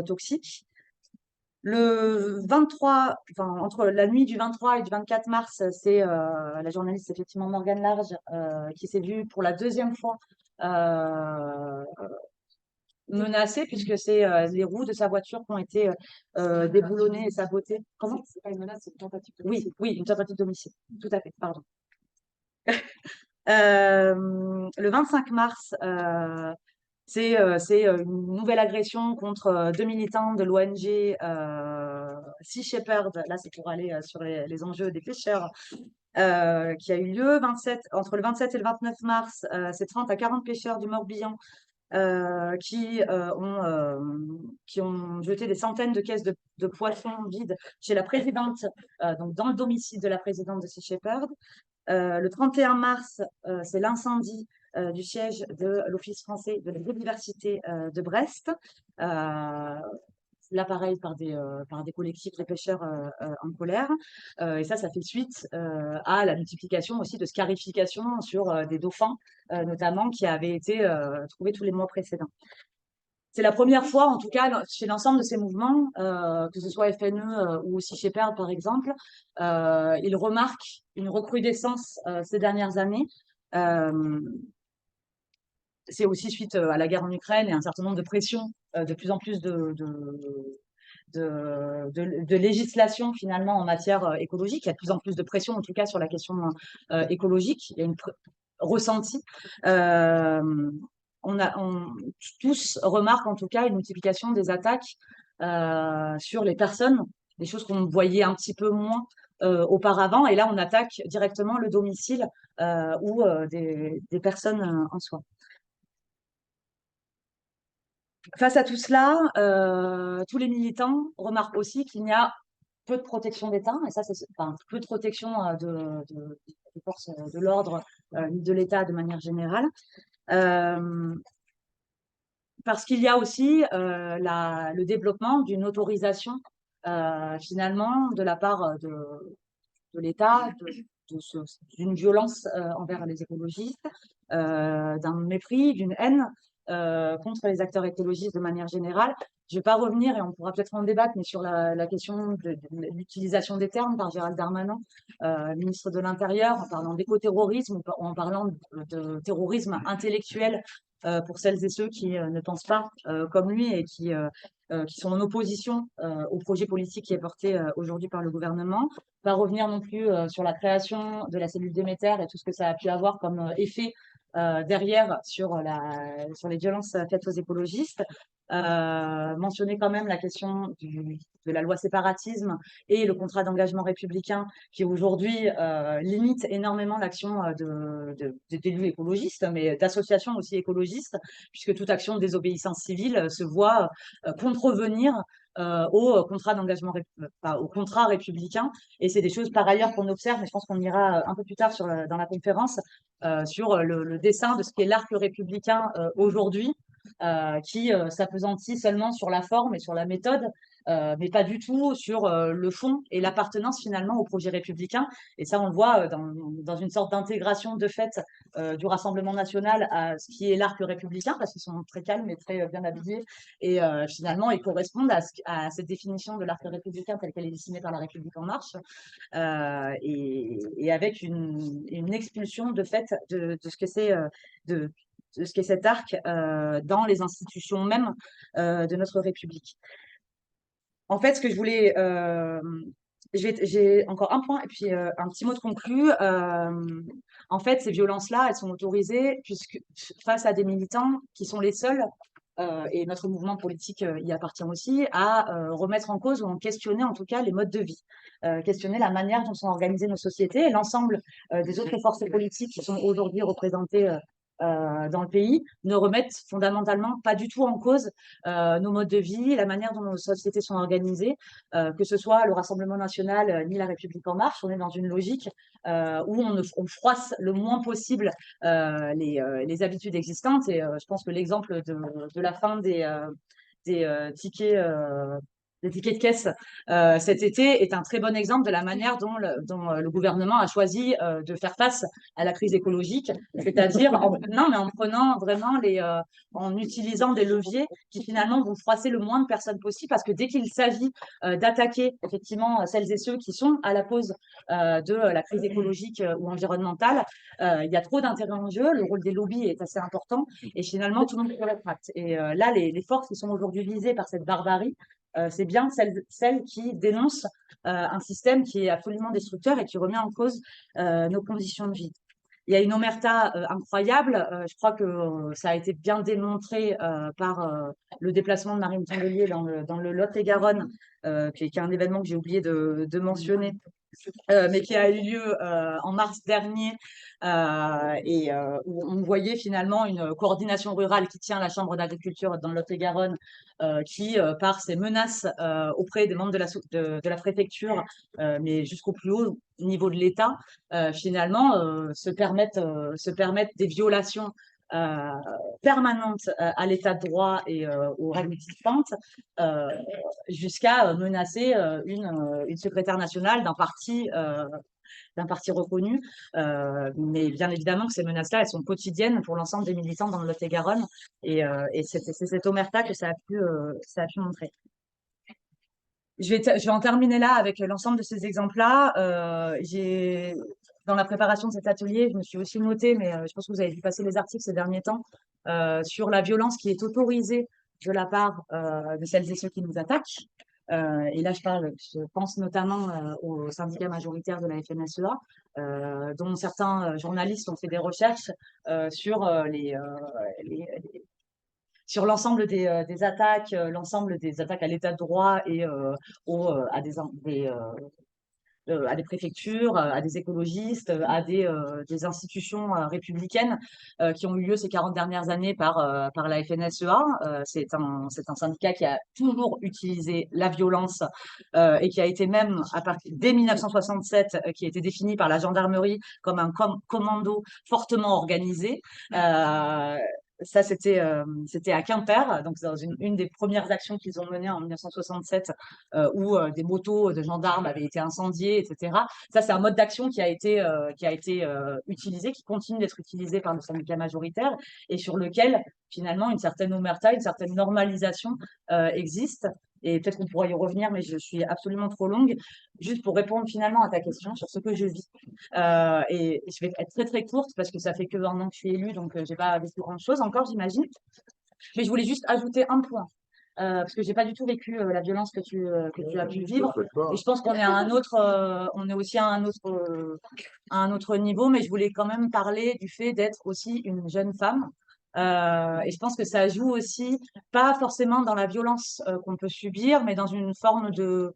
toxiques. Le 23, enfin, entre la nuit du 23 et du 24 mars, c'est la journaliste effectivement Morgane Large qui s'est vue pour la 2e fois menacée, puisque c'est les roues de sa voiture qui ont été déboulonnées et sabotées. Comment? C'est pas une menace, c'est une tentative d'homicide. Oui, une tentative d'homicide. Tout à fait, pardon. Le 25 mars, c'est une nouvelle agression contre 2 militants de l'ONG Sea Shepherd. Là, c'est pour aller sur les enjeux des pêcheurs, qui a eu lieu entre le 27 et le 29 mars. C'est 30 à 40 pêcheurs du Morbihan qui ont jeté des centaines de caisses de poissons vides chez la présidente, donc dans le domicile de la présidente de Sea Shepherd. Le 31 mars, c'est l'incendie du siège de l'Office français de la biodiversité de Brest. Là, pareil, par des collectifs de pêcheurs en colère. Et ça fait suite à la multiplication aussi de scarifications sur des dauphins, notamment, qui avaient été trouvés tous les mois précédents. C'est la première fois, en tout cas, chez l'ensemble de ces mouvements, que ce soit FNE ou Sea Shepherd, par exemple, ils remarquent une recrudescence ces dernières années. C'est aussi suite à la guerre en Ukraine et un certain nombre de pressions, de plus en plus de législation finalement en matière écologique. Il y a de plus en plus de pression, en tout cas, sur la question écologique. Il y a une ressentie. Tous remarquent en tout cas une multiplication des attaques sur les personnes, des choses qu'on voyait un petit peu moins auparavant. Et là, on attaque directement le domicile ou des personnes en soi. Face à tout cela, tous les militants remarquent aussi qu'il y a peu de protection d'État, et ça, peu de protection des forces de l'ordre, de l'État de manière générale. Parce qu'il y a aussi le développement d'une autorisation finalement de la part de l'État, d'une violence envers les écologistes, d'un mépris, d'une haine contre les acteurs écologistes de manière générale. Je ne vais pas revenir, et on pourra peut-être en débattre, mais sur la question de l'utilisation des termes par Gérald Darmanin, ministre de l'Intérieur, en parlant d'écoterrorisme ou en parlant de terrorisme intellectuel pour celles et ceux qui ne pensent pas comme lui et qui sont en opposition au projet politique qui est porté aujourd'hui par le gouvernement. Pas revenir non plus sur la création de la cellule Déméter et tout ce que ça a pu avoir comme effet derrière sur les violences faites aux écologistes. Mentionner quand même la question de la loi séparatisme et le contrat d'engagement républicain qui aujourd'hui limite énormément l'action d'élus écologistes, mais d'associations aussi écologistes, puisque toute action de désobéissance civile se voit contrevenir au contrat d'engagement, au contrat républicain. Et c'est des choses par ailleurs qu'on observe, mais je pense qu'on ira un peu plus tard dans la conférence, sur le dessin de ce qu'est l'arc républicain aujourd'hui, qui s'appesantit seulement sur la forme et sur la méthode, mais pas du tout sur le fond et l'appartenance finalement au projet républicain. Et ça, on le voit dans une sorte d'intégration de fait du Rassemblement national à ce qui est l'arc républicain, parce qu'ils sont très calmes et très bien habillés. Et finalement, ils correspondent à cette définition de l'arc républicain telle qu'elle est dessinée par La République en marche, et avec une expulsion de fait de ce que c'est de, de ce qu'est cet arc dans les institutions mêmes de notre République. En fait, ce que je voulais, j'ai encore un point et puis un petit mot de conclu. En fait, ces violences-là, elles sont autorisées puisque face à des militants qui sont les seuls, et notre mouvement politique y appartient aussi, à remettre en cause ou en questionner en tout cas les modes de vie, questionner la manière dont sont organisées nos sociétés et l'ensemble des autres forces politiques qui sont aujourd'hui représentées dans le pays ne remettent fondamentalement pas du tout en cause nos modes de vie, la manière dont nos sociétés sont organisées, que ce soit le Rassemblement national ni La République en marche. On est dans une logique où on froisse le moins possible les habitudes existantes. Et je pense que l'exemple de la fin des tickets. Des tickets de caisse cet été est un très bon exemple de la manière dont le gouvernement a choisi de faire face à la crise écologique, c'est-à-dire non, mais en prenant vraiment en utilisant des leviers qui finalement vont froisser le moins de personnes possible, parce que dès qu'il s'agit d'attaquer effectivement celles et ceux qui sont à la cause de la crise écologique ou environnementale, il y a trop d'intérêts en jeu, le rôle des lobbies est assez important et finalement tout le monde se rétracte. Et là, les forces qui sont aujourd'hui visées par cette barbarie, c'est bien celles qui dénoncent un système qui est absolument destructeur et qui remet en cause nos conditions de vie. Il y a une omerta incroyable. Je crois que ça a été bien démontré par le déplacement de Marine Tondelier dans le Lot-et-Garonne, qui est un événement que j'ai oublié de mentionner, mais qui a eu lieu en mars dernier, et où on voyait finalement une coordination rurale qui tient la Chambre d'agriculture dans le Lot-et-Garonne, qui, par ses menaces auprès des membres de la préfecture, mais jusqu'au plus haut niveau de l'État, finalement se permettent des violations permanentes à l'état de droit et aux règles existantes, jusqu'à menacer une secrétaire nationale d'un parti reconnu. Mais bien évidemment que ces menaces-là, elles sont quotidiennes pour l'ensemble des militants dans le Lot-et-Garonne. Et c'est cette omerta que ça a pu montrer. Je vais en terminer là avec l'ensemble de ces exemples-là. Dans la préparation de cet atelier, je me suis aussi notée, mais je pense que vous avez vu passer les articles ces derniers temps, sur la violence qui est autorisée de la part de celles et ceux qui nous attaquent. Et là, je pense notamment aux syndicats majoritaires de la FNSEA, dont certains journalistes ont fait des recherches sur sur l'ensemble des attaques, l'ensemble des attaques à l'état de droit et à des préfectures, à des écologistes, à des institutions républicaines qui ont eu lieu ces 40 dernières années par la FNSEA. C'est un syndicat qui a toujours utilisé la violence et qui a été même, dès 1967, qui a été défini par la gendarmerie comme un commando fortement organisé. Ça, c'était à Quimper, donc dans une des premières actions qu'ils ont menées en 1967, où des motos de gendarmes avaient été incendiées, etc. Ça, c'est un mode d'action qui a été utilisé, qui continue d'être utilisé par le syndicat majoritaire et sur lequel, finalement, une certaine omerta, une certaine normalisation existe. Et peut-être qu'on pourra y revenir, mais je suis absolument trop longue. Juste pour répondre finalement à ta question sur ce que je vis. Et je vais être très très courte parce que ça fait que 1 an que je suis élue, donc j'ai pas vécu grand-chose encore, j'imagine. Mais je voulais juste ajouter un point. Parce que j'ai pas du tout vécu la violence que tu as pu vivre. Et je pense qu'on est à un autre, on est aussi à un autre niveau, mais je voulais quand même parler du fait d'être aussi une jeune femme. Et je pense que ça joue aussi, pas forcément dans la violence qu'on peut subir, mais dans une forme de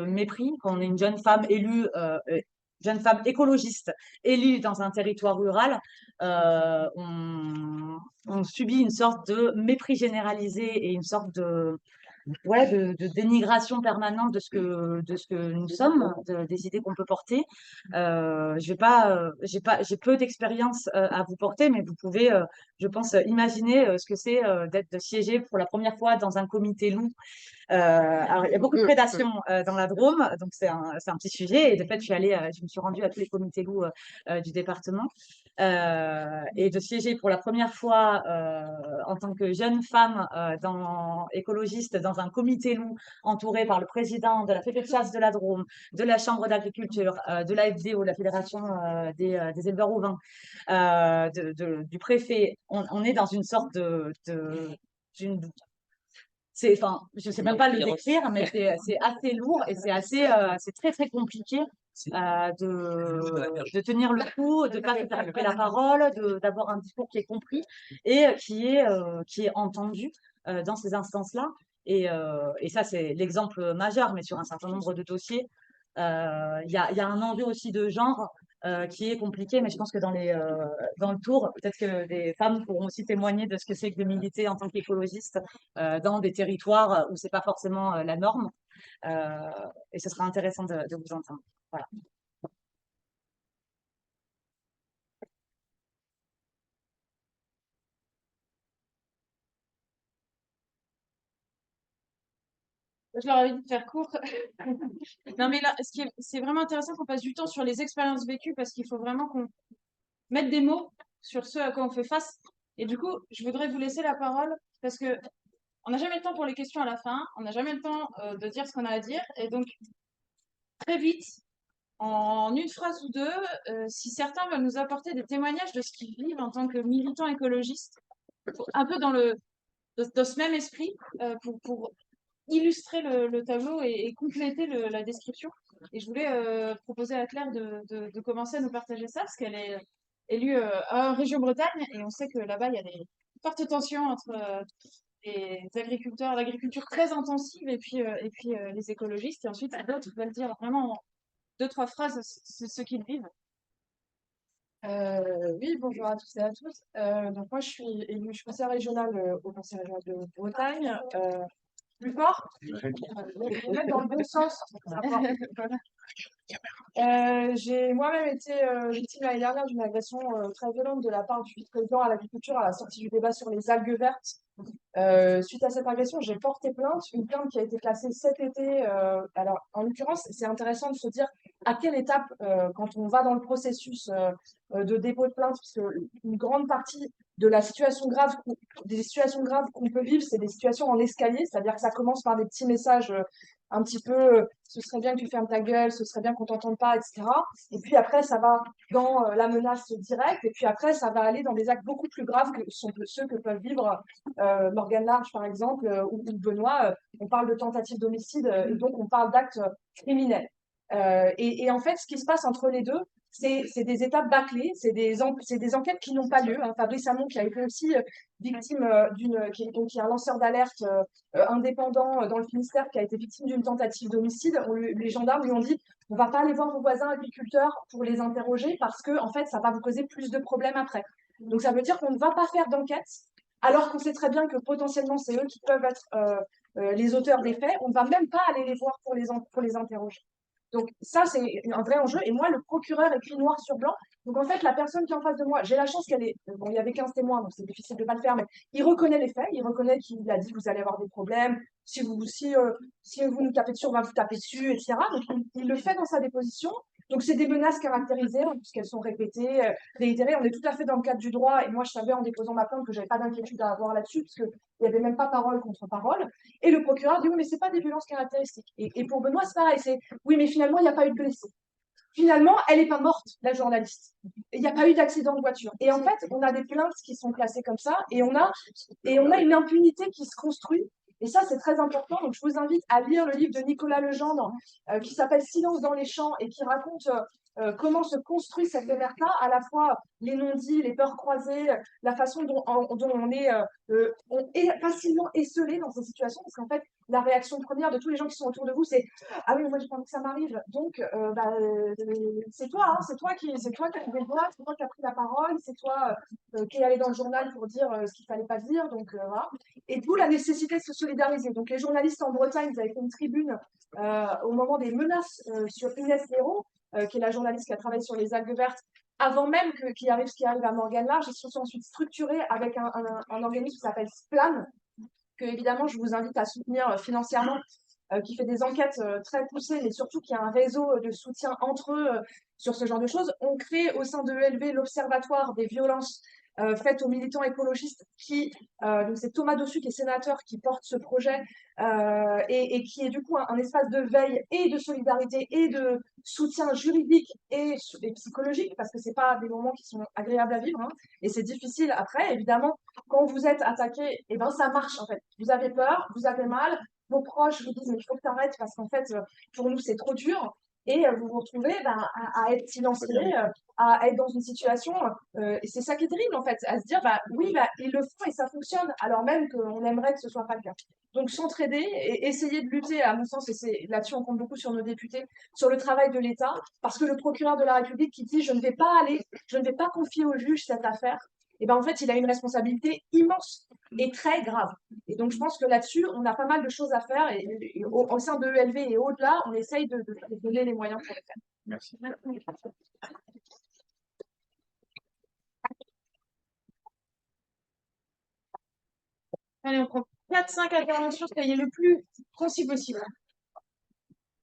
mépris. Quand on est une jeune femme élue, jeune femme écologiste élue dans un territoire rural, on subit une sorte de mépris généralisé et une sorte de dénigration permanente de ce que nous sommes, des idées qu'on peut porter. Je vais pas, j'ai peu d'expérience à vous porter, mais vous pouvez, je pense, imaginer ce que c'est de siéger pour la première fois dans un comité loup. Alors, il y a beaucoup de prédation dans la Drôme, donc c'est un petit sujet. Et de fait, je me suis rendue à tous les comités loups du département. Et de siéger pour la première fois en tant que jeune femme écologiste dans un comité loup entouré par le président de la fédération de chasse de la Drôme, de la Chambre d'agriculture, de la FDO, la Fédération des éleveurs ovins, du préfet. On est dans une sorte d'une enfin, je sais même pas le décrire, mais c'est assez lourd et c'est très très compliqué de tenir le coup, de pas se faire couper la parole, d'avoir un discours qui est compris et qui est entendu dans ces instances-là. Et ça, c'est l'exemple majeur, mais sur un certain nombre de dossiers, il y a un enjeu aussi de genre qui est compliqué, mais je pense que dans le tour, peut-être que des femmes pourront aussi témoigner de ce que c'est que de militer en tant qu'écologiste dans des territoires où c'est pas forcément la norme. Euh, et ce sera intéressant de vous entendre. Voilà. Je leur ai dit de faire court. Non, mais là, c'est vraiment intéressant qu'on passe du temps sur les expériences vécues parce qu'il faut vraiment qu'on mette des mots sur ce à quoi on fait face. Et du coup, je voudrais vous laisser la parole parce que on n'a jamais le temps pour les questions à la fin, on n'a jamais le temps de dire ce qu'on a à dire. Et donc, très vite, en une phrase ou deux, si certains veulent nous apporter des témoignages de ce qu'ils vivent en tant que militants écologistes, un peu dans ce même esprit, pour illustrer le tableau et compléter la description. Et je voulais proposer à Claire de commencer à nous partager ça, parce qu'elle est élue en région Bretagne, et on sait que là-bas, il y a des fortes tensions entre les agriculteurs, l'agriculture très intensive, et puis les écologistes. Et ensuite, d'autres veulent dire vraiment en deux, trois phrases ce qu'ils vivent. Oui, bonjour à tous et à toutes. Donc moi, je suis élue, je suis conseillère régionale au Conseil régional de Bretagne. Plus fort, mettre dans le bon sens. J'ai moi-même été victime l'année dernière d'une agression très violente de la part du vice-président à l'agriculture à la sortie du débat sur les algues vertes. Suite à cette agression, j'ai porté plainte, une plainte qui a été classée cet été. Alors, en l'occurrence, c'est intéressant de se dire à quelle étape, quand on va dans le processus de dépôt de plainte, parce que une grande partie de la situation grave, des situations graves qu'on peut vivre, c'est des situations en escalier, c'est-à-dire que ça commence par des petits messages un petit peu ce serait bien que tu fermes ta gueule, ce serait bien qu'on t'entende pas, etc. Et puis après, ça va dans la menace directe, et puis après, ça va aller dans des actes beaucoup plus graves que sont ceux que peuvent vivre Morgane Large, par exemple, ou Benoît. On parle de tentative d'homicide, et donc on parle d'actes criminels. Et en fait, ce qui se passe entre les deux, c'est des étapes bâclées, c'est des enquêtes qui n'ont pas lieu. Hein. Fabrice Hamon, qui a été aussi victime qui est un lanceur d'alerte indépendant dans le Finistère, qui a été victime d'une tentative d'homicide, les gendarmes lui ont dit on va pas aller voir vos voisins agriculteurs pour les interroger parce que en fait, ça va vous causer plus de problèmes après. Donc ça veut dire qu'on ne va pas faire d'enquête, alors qu'on sait très bien que potentiellement c'est eux qui peuvent être les auteurs des faits. On ne va même pas aller les voir pour les interroger. Donc ça, c'est un vrai enjeu. Et moi, le procureur écrit noir sur blanc. Donc en fait, la personne qui est en face de moi, j'ai la chance qu'elle est... Bon, il y avait 15 témoins, donc c'est difficile de ne pas le faire, mais il reconnaît les faits, il reconnaît qu'il a dit vous allez avoir des problèmes, si vous nous tapez dessus, on va vous taper dessus, etc. Donc il le fait dans sa déposition. Donc c'est des menaces caractérisées, hein, puisqu'elles sont répétées, réitérées. On est tout à fait dans le cadre du droit. Et moi, je savais en déposant ma plainte que j'avais pas d'inquiétude à avoir là-dessus, parce qu'il n'y avait même pas parole contre parole. Et le procureur dit oui, mais c'est pas des violences caractéristiques. Et pour Benoît, c'est pareil, c'est oui, mais finalement, il n'y a pas eu de blessés. Finalement, elle n'est pas morte, la journaliste. Il n'y a pas eu d'accident de voiture. Et en fait, on a des plaintes qui sont classées comme ça, et on a une impunité qui se construit. Et ça, c'est très important. Donc, je vous invite à lire le livre de Nicolas Legendre qui s'appelle Silence dans les champs et qui raconte comment se construit cette omerta, à la fois les non-dits, les peurs croisées, la façon dont on est facilement esseulé dans ces situations, parce qu'en fait, la réaction première de tous les gens qui sont autour de vous, c'est ah oui, moi j'ai pas envie que ça m'arrive, donc c'est toi, hein, c'est toi qui as trouvé le doigt, c'est toi qui as pris la parole, c'est toi qui est allé dans le journal pour dire ce qu'il fallait pas dire, donc voilà. Et d'où la nécessité de se solidariser. Donc les journalistes en Bretagne, vous avez fait une tribune au moment des menaces sur Inès Hérault, qui est la journaliste qui a travaillé sur les algues vertes, avant même qu'il arrive ce qui arrive à Morgane Large. Ils se sont ensuite structurés avec un organisme qui s'appelle SPLAN, que évidemment je vous invite à soutenir financièrement, qui fait des enquêtes très poussées, mais surtout qui a un réseau de soutien entre eux sur ce genre de choses. On crée au sein de ELV l'Observatoire des violences faites aux militants écologistes, donc c'est Thomas Dossu qui est sénateur qui porte ce projet et qui est du coup un espace de veille et de solidarité et de soutien juridique et psychologique, parce que c'est pas des moments qui sont agréables à vivre, hein, et c'est difficile après, évidemment, quand vous êtes attaqué, et ben ça marche en fait. Vous avez peur, vous avez mal, vos proches vous disent mais il faut que tu arrêtes parce qu'en fait pour nous c'est trop dur, et vous vous retrouvez à être silencié, à être dans une situation, et c'est ça qui est terrible en fait, à se dire bah oui, bah, ils le font et ça fonctionne, alors même qu'on aimerait que ce soit pas le cas. Donc s'entraider et essayer de lutter, à mon sens, et c'est là-dessus on compte beaucoup sur nos députés, sur le travail de l'État, parce que le procureur de la République qui dit je ne vais pas confier au juge cette affaire, et ben en fait il a une responsabilité immense et très grave. Et donc je pense que là-dessus on a pas mal de choses à faire, et au sein de ELV et au-delà, on essaye de donner les moyens pour le faire. Merci. Allez, on prend 4-5 interventions, soyez le plus concis possible.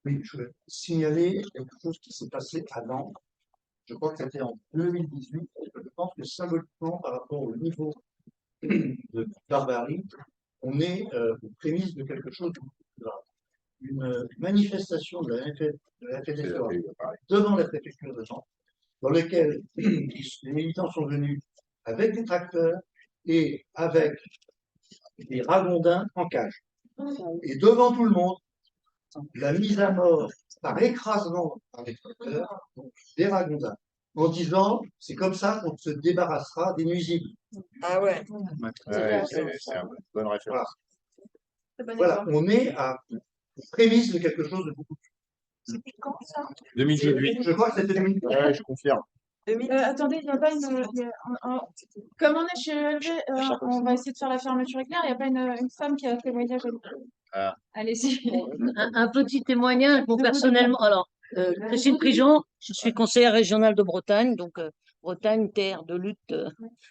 Oui, je voulais signaler quelque chose qui s'est passé à Nantes. Je crois que c'était en 2018. Je pense que symboliquement, par rapport au niveau de barbarie, on est aux prémices de quelque chose de plus grave. Une manifestation de la FNSEA devant la préfecture de Nantes, dans laquelle les militants sont venus avec des tracteurs et avec des ragondins en cage. Et devant tout le monde, la mise à mort par écrasement par les tracteurs des ragondins, en disant c'est comme ça qu'on se débarrassera des nuisibles. Ah ouais. Ouais, c'est une bonne référence. Voilà, on est à prémisse de quelque chose de beaucoup plus. C'était quand ça? 2018. Je crois que c'était 2018. Ouais, je confirme. Attendez, il n'y a pas comme on est chez ELV, on va essayer de faire la fermeture éclair. Il n'y a pas une femme qui a fait témoignage. Ah. Allez-y. Un petit témoignage, bon, personnellement. Alors, Christine Prigent, je suis conseillère régionale de Bretagne, donc Bretagne, terre de lutte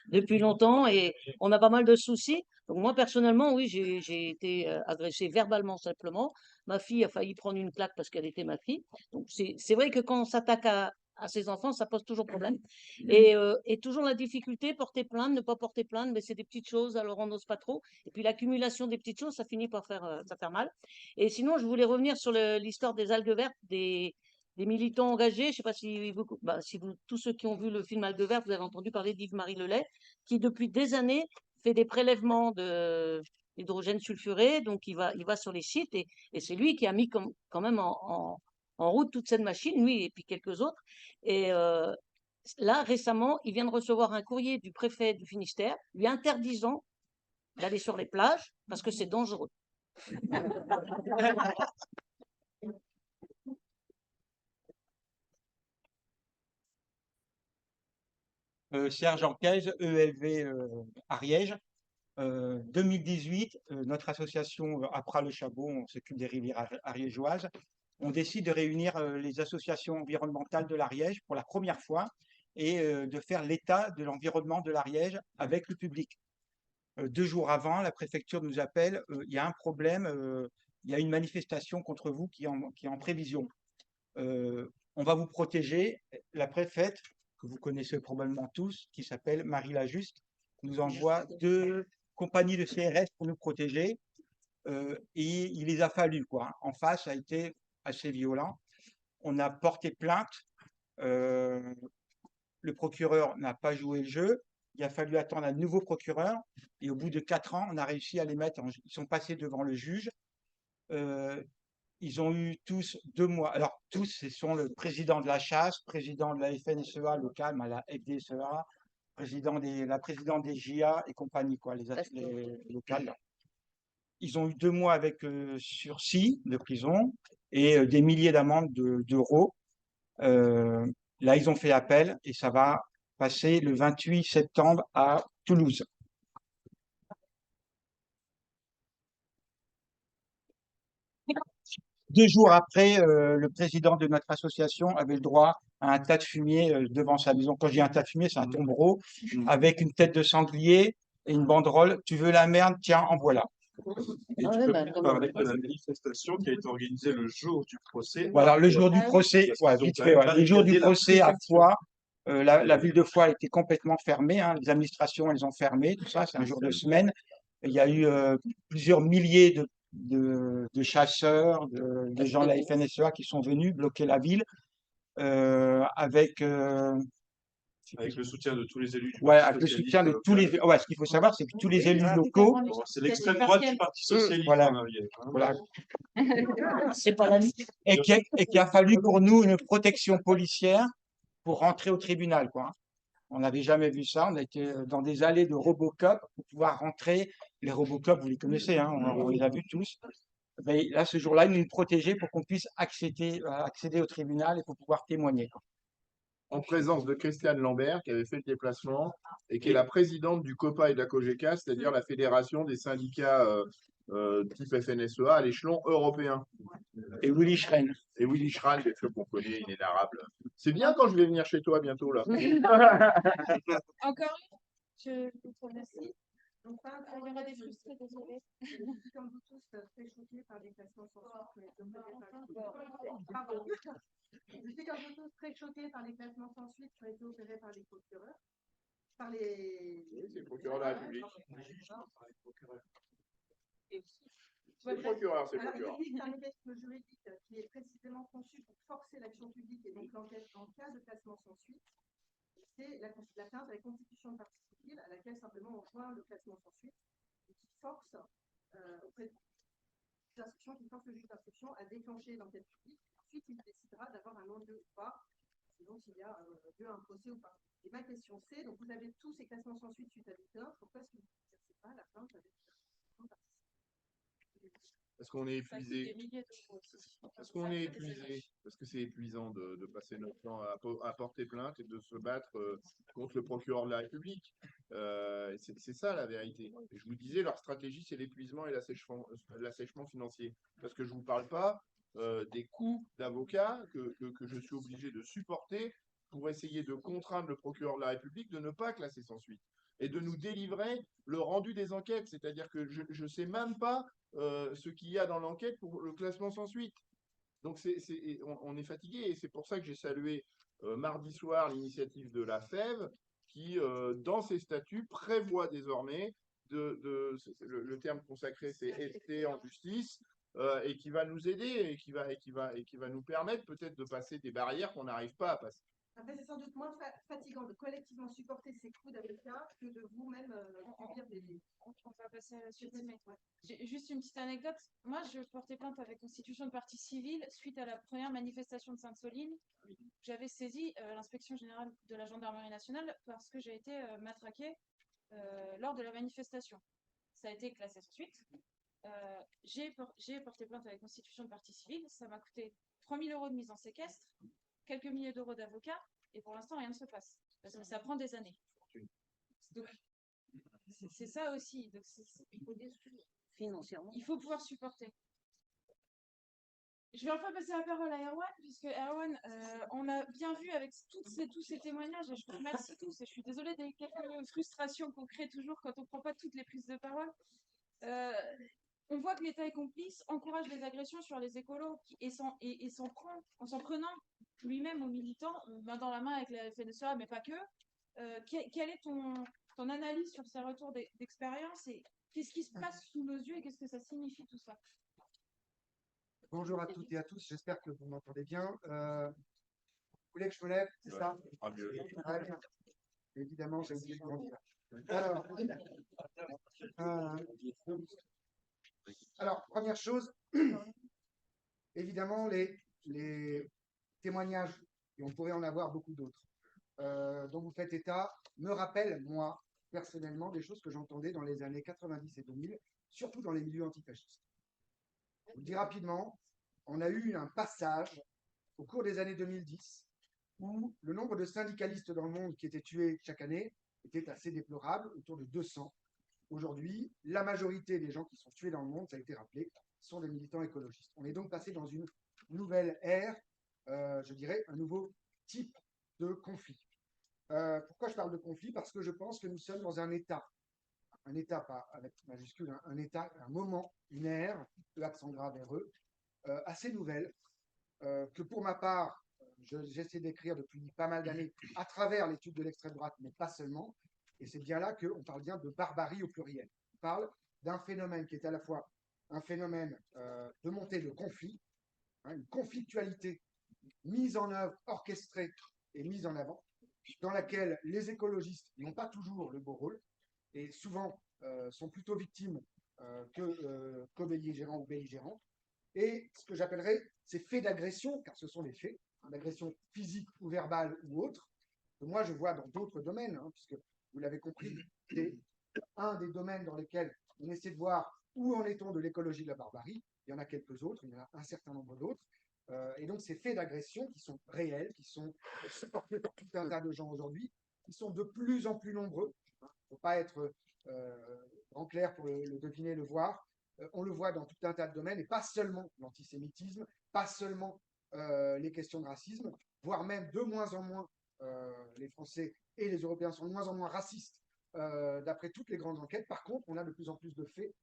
depuis longtemps, et on a pas mal de soucis. Donc moi, personnellement, oui, j'ai été agressée verbalement simplement. Ma fille a failli prendre une claque parce qu'elle était ma fille. Donc c'est vrai que quand on s'attaque à ses enfants, ça pose toujours problème. Et toujours la difficulté, porter plainte, ne pas porter plainte, mais c'est des petites choses, alors on n'ose pas trop. Et puis l'accumulation des petites choses, ça finit par ça faire mal. Et sinon, je voulais revenir sur l'histoire des algues vertes, des militants engagés. Je ne sais pas si tous ceux qui ont vu le film Algues vertes, vous avez entendu parler d'Yves-Marie Lelay, qui depuis des années fait des prélèvements d'hydrogène sulfuré. Donc il va sur les sites, et c'est lui qui a mis quand même en route toute cette machine, lui et puis quelques autres. Et là, récemment, il vient de recevoir un courrier du préfet du Finistère lui interdisant d'aller sur les plages parce que c'est dangereux. Serge Anquez, ELV Ariège. 2018, notre association APRA Le Chabot, on s'occupe des rivières ariégeoises, on décide de réunir les associations environnementales de l'Ariège pour la première fois et de faire l'état de l'environnement de l'Ariège avec le public. 2 jours avant, la préfecture nous appelle, il y a un problème, il y a une manifestation contre vous qui est en prévision. On va vous protéger. La préfète, que vous connaissez probablement tous, qui s'appelle Marie Lajuste, nous envoie 2 compagnies de CRS pour nous protéger. Et il les a fallu, quoi. En face, ça a été assez violent. On a porté plainte. Le procureur n'a pas joué le jeu. Il a fallu attendre un nouveau procureur. Et au bout de 4 ans, on a réussi à les mettre. Ils sont passés devant le juge. Ils ont eu tous 2 mois. Alors, tous, ce sont le président de la chasse, président de la FNSEA locale, la FDSEA, la présidente des JA et compagnie, quoi, les locales. Ils ont eu 2 mois avec sursis de prison et des milliers d'amendes d'euros. Là, ils ont fait appel et ça va passer le 28 septembre à Toulouse. Deux jours après, le président de notre association avait le droit à un tas de fumier devant sa maison. Quand je dis un tas de fumier, c'est un tombereau avec une tête de sanglier et une banderole. Tu veux la merde? Tiens, en voilà. Et Ah tu ouais, peux bah, nous comme- parler de la manifestation qui a été organisée le jour du procès. Voilà, le jour du Ah oui. procès, Parce ouais, qu'ils ont vite quand fait, même ouais. Le jour du barricadé la procès à préfecture. Foix, la ville de Foix a été complètement fermée, hein. Les administrations, elles ont fermé, tout ça, c'est un jour de semaine. Il y a eu plusieurs milliers de chasseurs, de gens de la FNSEA qui sont venus bloquer la ville avec Avec le soutien de tous les élus du ouais, Parti avec le socialiste soutien de tous les. local. Ouais, ce qu'il faut savoir, c'est que tous les élus locaux, Bon, c'est l'extrême droite du Parti socialiste. voilà. hein, il y a quand même- voilà, C'est pas la vie. et qu'il a fallu pour nous une protection policière pour rentrer au tribunal, quoi. On n'avait jamais vu ça. On était dans des allées de Robocop pour pouvoir rentrer. Les Robocop, vous les connaissez, hein, on les a vus tous. Mais là, ce jour-là, ils nous protégeaient pour qu'on puisse accéder au tribunal et pour pouvoir témoigner, quoi. En présence de Christiane Lambert, qui avait fait le déplacement et qui est la présidente du COPA et de la COGECA, c'est-à-dire la fédération des syndicats type FNSEA à l'échelon européen. Et Willy Schren. Et Willy Schran, bien sûr qu'on connaît, inénarrable. C'est bien quand je vais venir chez toi bientôt, là. Encore une, je vous remercie. Il y aura des frustrés, désolé. Comme vous tous, très choqués par des classements sans suite, Pardon. Je suis comme vous tous très choqués par les classements sans suite qui ont été opérés par les procureurs. Par les. Oui, c'est le procureur de la République. C'est le procureur, c'est le Alors, procureur. il existe un mécanisme juridique qui est précisément conçu pour forcer l'action publique et donc l'enquête en cas de classement sans suite. C'est la 15 de la Constitution de partie civile à laquelle simplement on joint le classement sans suite et qui force auprès des instructions qui force le juge d'instruction à déclencher l'enquête publique. Ensuite, il décidera d'avoir un non-lieu ou pas, sinon s'il y a lieu à un procès ou pas. Et ma question c'est, donc vous avez tous ces classements sans suite suite à des plaintes, pourquoi est-ce que vous n'exercez pas la plainte avec Parce qu'on est Ça coûte épuisé. des milliers d'euros aussi. Parce qu'on est épuisé. Parce que c'est épuisant de passer notre temps à porter plainte et de se battre contre le procureur de la République. C'est ça la vérité. Et je vous disais, leur stratégie, c'est l'épuisement et l'assèchement financier. Parce que je ne vous parle pas des coûts d'avocat que je suis obligé de supporter pour essayer de contraindre le procureur de la République de ne pas classer sans suite et de nous délivrer le rendu des enquêtes. C'est-à-dire que je ne sais même pas ce qu'il y a dans l'enquête pour le classement sans suite. Donc on est fatigué et c'est pour ça que j'ai salué mardi soir l'initiative de la FEV qui, dans ses statuts, prévoit désormais le terme consacré, c'est ST en justice, et qui va nous aider et qui va nous permettre peut-être de passer des barrières qu'on n'arrive pas à passer. Après, c'est sans doute moins fatigant de collectivement supporter ces coûts d'avocat que de vous-même subir des. On va passer à la suite. Mais j'ai juste une petite anecdote. Moi, je portais plainte avec constitution de partie civile suite à la première manifestation de Sainte-Soline. J'avais saisi l'inspection générale de la gendarmerie nationale parce que j'ai été matraquée lors de la manifestation. Ça a été classé sans suite. J'ai porté plainte avec constitution de partie civile. Ça m'a coûté 3 000 € de mise en séquestre, quelques milliers d'euros d'avocat, et pour l'instant, rien ne se passe. Parce que ça prend des années. Donc, c'est ça aussi. Donc, Financièrement. il faut pouvoir supporter. Je vais enfin passer la parole à Erwan, puisque Erwan, on a bien vu avec tous ces témoignages, et je vous remercie tous, et je suis désolée des quelques frustrations qu'on crée toujours quand on ne prend pas toutes les prises de parole. On voit que l'État est complice, encourage les agressions sur les écolos et s'en prend, en s'en prenant lui-même aux militants, main dans la main avec la FNSEA, mais pas que. Quelle est ton analyse sur ces retours d'expérience et qu'est-ce qui se passe sous nos yeux et qu'est-ce que ça signifie tout ça? Bonjour à toutes et à tous, j'espère que vous m'entendez bien. Vous voulez que je me lève, c'est ça? Mieux. Très bien. Évidemment, j'ai oublié de grandir. Alors, première chose, évidemment, les témoignages, et on pourrait en avoir beaucoup d'autres, dont vous faites état, me rappellent, moi, personnellement, des choses que j'entendais dans les années 90 et 2000, surtout dans les milieux antifascistes. Je vous le dis rapidement, on a eu un passage au cours des années 2010 où le nombre de syndicalistes dans le monde qui étaient tués chaque année était assez déplorable, autour de 200. Aujourd'hui, la majorité des gens qui sont tués dans le monde, ça a été rappelé, sont des militants écologistes. On est donc passé dans une nouvelle ère, je dirais un nouveau type de conflit. Pourquoi je parle de conflit? Parce que je pense que nous sommes dans un état pas avec majuscule, hein, un état, un moment, une ère, de l'accent grave RE, assez nouvelle, que pour ma part, j'essaie d'écrire depuis pas mal d'années à travers l'étude de l'extrême droite, mais pas seulement. Et c'est bien là qu'on parle bien de barbarie au pluriel. On parle d'un phénomène qui est à la fois un phénomène de montée de conflit, hein, une conflictualité mise en œuvre, orchestrée et mise en avant, dans laquelle les écologistes n'ont pas toujours le beau rôle et souvent sont plutôt victimes que belligérants ou belligérants. Et ce que j'appellerais ces faits d'agression, car ce sont des faits, hein, d'agression physique ou verbale ou autre, que moi je vois dans d'autres domaines, hein, puisque vous l'avez compris, c'est un des domaines dans lesquels on essaie de voir où en est-on de l'écologie de la barbarie. Il y en a quelques autres, il y en a un certain nombre d'autres. Et donc ces faits d'agression qui sont réels, qui sont supportés par tout un tas de gens aujourd'hui, qui sont de plus en plus nombreux. Il ne faut pas être en clair pour le deviner, le voir. On le voit dans tout un tas de domaines, et pas seulement l'antisémitisme, pas seulement les questions de racisme, voire même de moins en moins, les Français et les Européens sont de moins en moins racistes d'après toutes les grandes enquêtes. Par contre, on a de plus en plus de faits